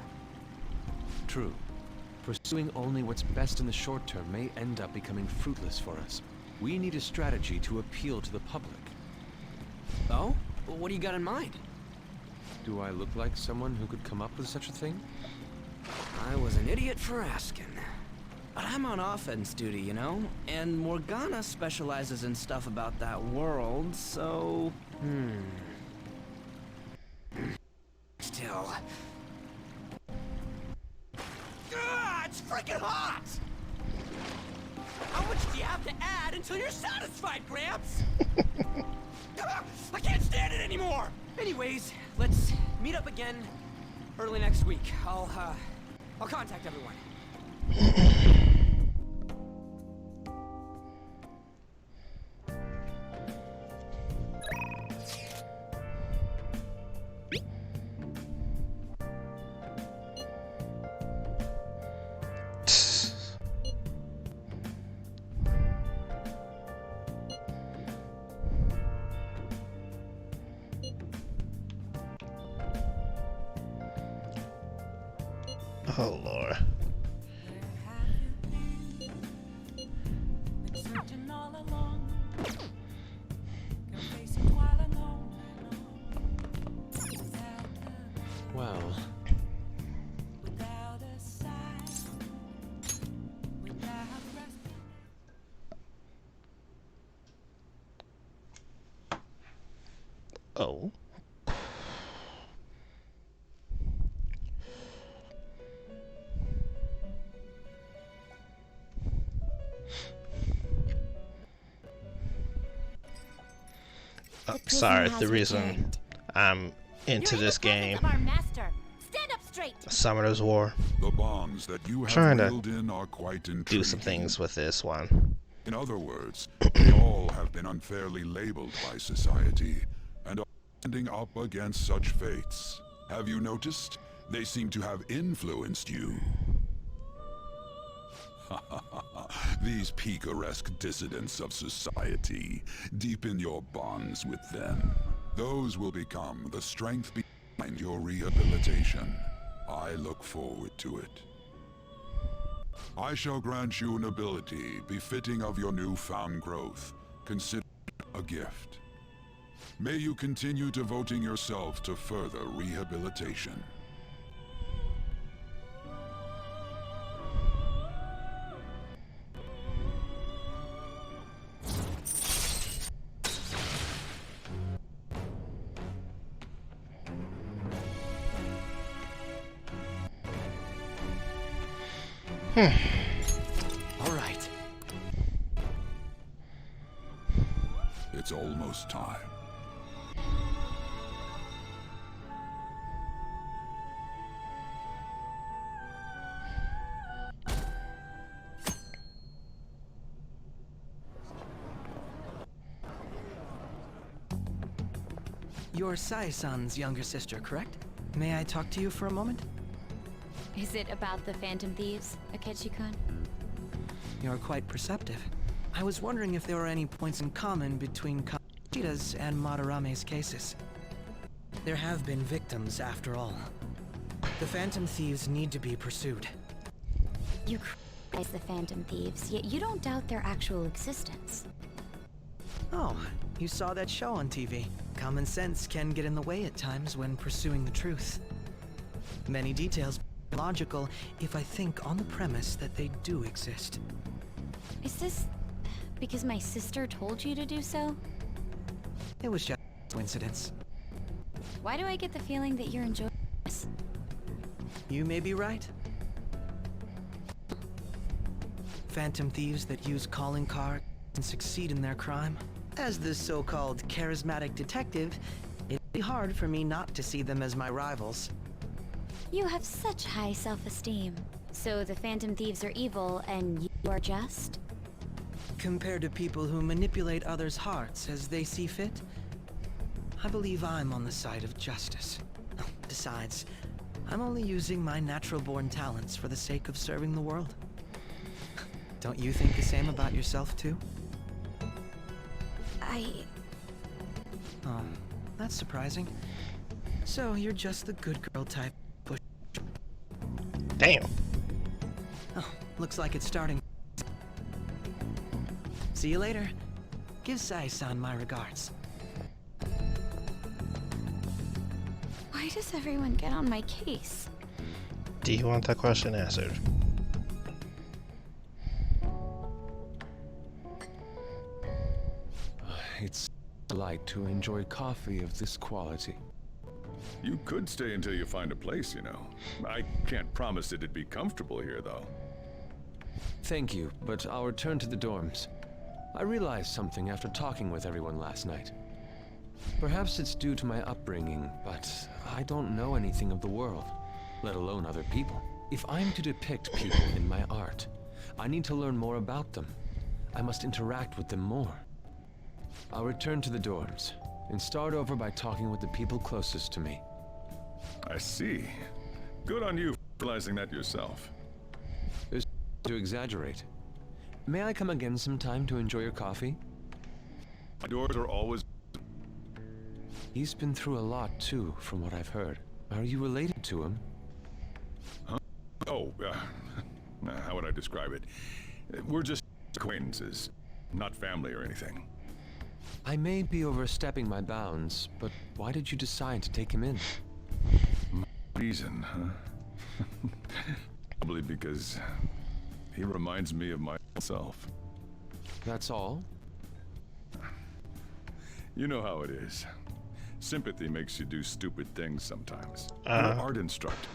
Speaker 11: True. Pursuing only what's best in the short term may end up becoming fruitless for us. We need a strategy to appeal to the public.
Speaker 3: Oh? What do you got in mind?
Speaker 11: Do I look like someone who could come up with such a thing?
Speaker 3: I was an idiot for asking. But I'm on offense duty, you know? And Morgana specializes in stuff about that world, so... Still... it's freaking hot! How much do you have to add until you're satisfied, Gramps? I can't stand it anymore! Anyways, let's meet up again early next week. I'll contact everyone.
Speaker 1: Oh Lord.
Speaker 11: Well...
Speaker 1: Oh. Sorry, the reason I'm into this game, Summoner's War,
Speaker 6: The bonds that you have
Speaker 1: trying to
Speaker 6: reeled in are quite
Speaker 1: do
Speaker 6: intriguing.
Speaker 1: some things with this one.
Speaker 6: In other words, they all have been unfairly labeled by society and are standing up against such fates. Have you noticed? They seem to have influenced you. These picaresque dissidents of society, deepen your bonds with them. Those will become the strength behind your rehabilitation. I look forward to it. I shall grant you an ability befitting of your newfound growth. Consider it a gift. May you continue devoting yourself to further rehabilitation.
Speaker 3: All right.
Speaker 6: It's almost time.
Speaker 8: You're Sai-san's younger sister, correct? May I talk to you for a moment?
Speaker 18: Is it about the Phantom Thieves, Akechi-kun?
Speaker 8: You're quite perceptive. I was wondering if there were any points in common between Kamoshita's and Madarame's cases. There have been victims, after all. The Phantom Thieves need to be pursued.
Speaker 2: You criticize the Phantom Thieves, yet you don't doubt their actual existence.
Speaker 8: Oh, you saw that show on TV. Common sense can get in the way at times when pursuing the truth. Many details are logical if I think on the premise that they do exist.
Speaker 2: Is this because my sister told you to do so?
Speaker 8: It was just a coincidence.
Speaker 2: Why do I get the feeling that you're enjoying this?
Speaker 8: You may be right. Phantom thieves that use calling cards and succeed in their crime. As the so-called charismatic detective, it'd be hard for me not to see them as my rivals.
Speaker 18: You have such high self-esteem. So the Phantom Thieves are evil and you are just?
Speaker 8: Compared to people who manipulate others' hearts as they see fit, I believe I'm on the side of justice. Besides, I'm only using my natural-born talents for the sake of serving the world. Don't you think the same about yourself, too? Oh, that's surprising. So, you're just the good girl type.
Speaker 1: Damn.
Speaker 8: Oh, looks like it's starting. See you later. Give Sai-san my regards.
Speaker 17: Why does everyone get on my case?
Speaker 1: Do you want that question answered?
Speaker 11: It's light to enjoy coffee of this quality.
Speaker 16: You could stay until you find a place, you know. I can't promise it'd be comfortable here, though.
Speaker 11: Thank you, but I'll return to the dorms. I realized something after talking with everyone last night. Perhaps it's due to my upbringing, but I don't know anything of the world, let alone other people. If I'm to depict people in my art, I need to learn more about them. I must interact with them more. I'll return to the dorms, and start over by talking with the people closest to me.
Speaker 16: I see. Good on you for realizing that yourself.
Speaker 11: There's to exaggerate. May I come again sometime to enjoy your coffee?
Speaker 16: My doors are always...
Speaker 11: He's been through a lot, too, from what I've heard. Are you related to him?
Speaker 16: Huh? Oh, how would I describe it? We're just acquaintances, not family or anything.
Speaker 11: I may be overstepping my bounds, but why did you decide to take him in?
Speaker 16: Reason, huh? Probably because he reminds me of myself.
Speaker 11: That's all?
Speaker 16: You know how it is. Sympathy makes you do stupid things sometimes. Your art instructor,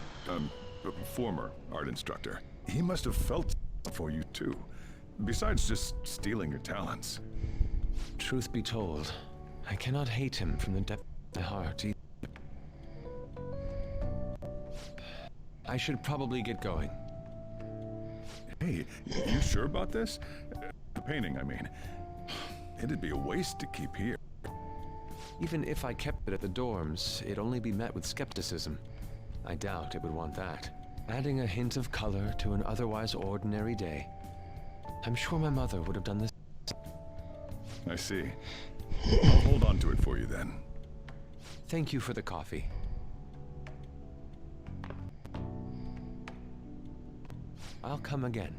Speaker 16: former art instructor, he must have felt for you too. Besides just stealing your talents.
Speaker 11: Truth be told, I cannot hate him from the depth of my heart either. I should probably get going.
Speaker 16: Hey, you sure about this? The painting, I mean. It'd be a waste to keep here.
Speaker 11: Even if I kept it at the dorms, it'd only be met with skepticism. I doubt it would want that. Adding a hint of color to an otherwise ordinary day. I'm sure my mother would have done this.
Speaker 16: I see. I'll hold on to it for you then.
Speaker 11: Thank you for the coffee. I'll come again.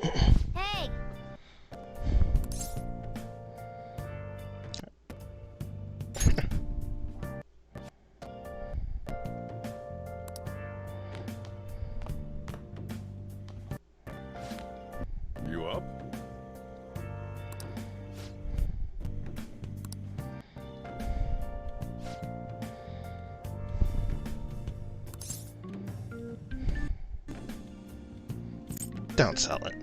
Speaker 14: Hey!
Speaker 16: You up?
Speaker 1: Don't sell it.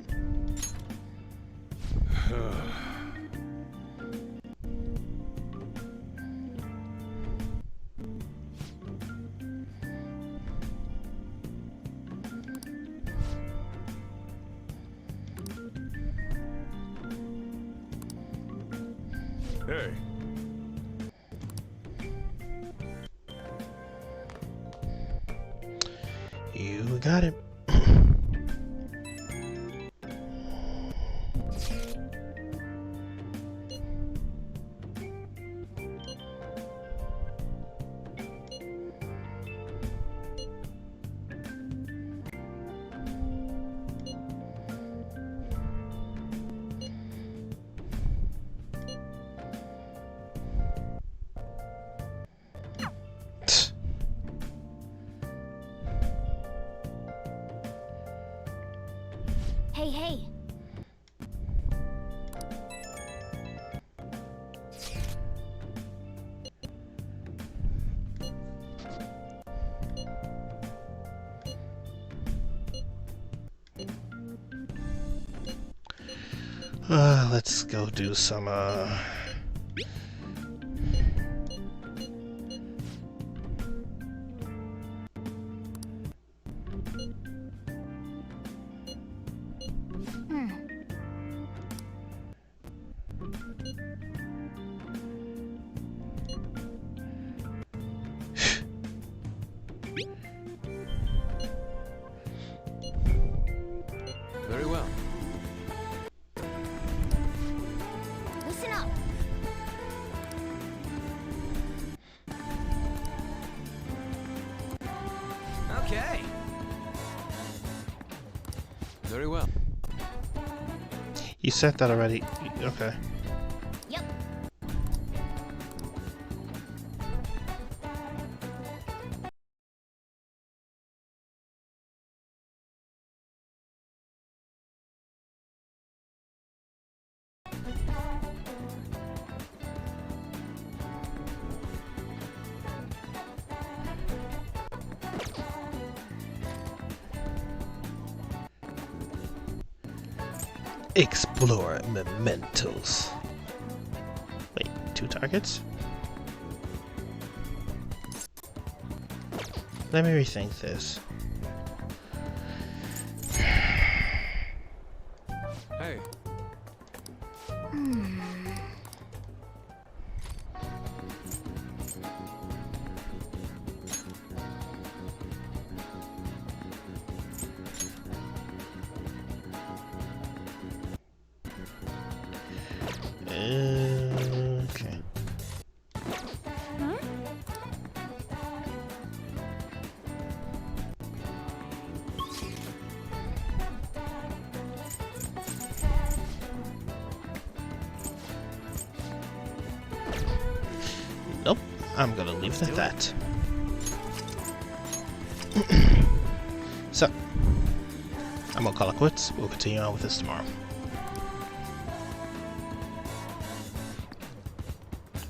Speaker 16: Hey.
Speaker 1: You got it.
Speaker 14: Hey, hey!
Speaker 1: Let's go do some, You said that already. Okay.
Speaker 14: Yep.
Speaker 1: Explore mementos. Wait, 2 targets? Let me rethink this.
Speaker 11: Hey.
Speaker 1: Okay. Nope, I'm gonna leave it at that. So, I'm gonna call it quits. We'll continue on with this tomorrow.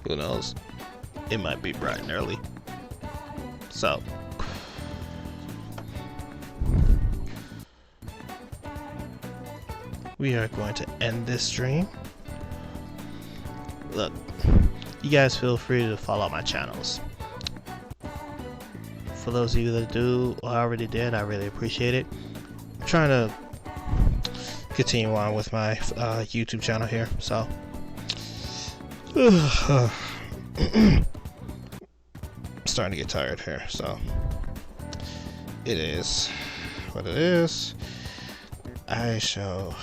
Speaker 1: Who knows? It might be bright and early. So, we are going to end this stream. Look, you guys feel free to follow my channels. For those of you that do or already did, I really appreciate it. I'm trying to continue on with my YouTube channel here, so I'm starting to get tired here, so it is what it is. I shall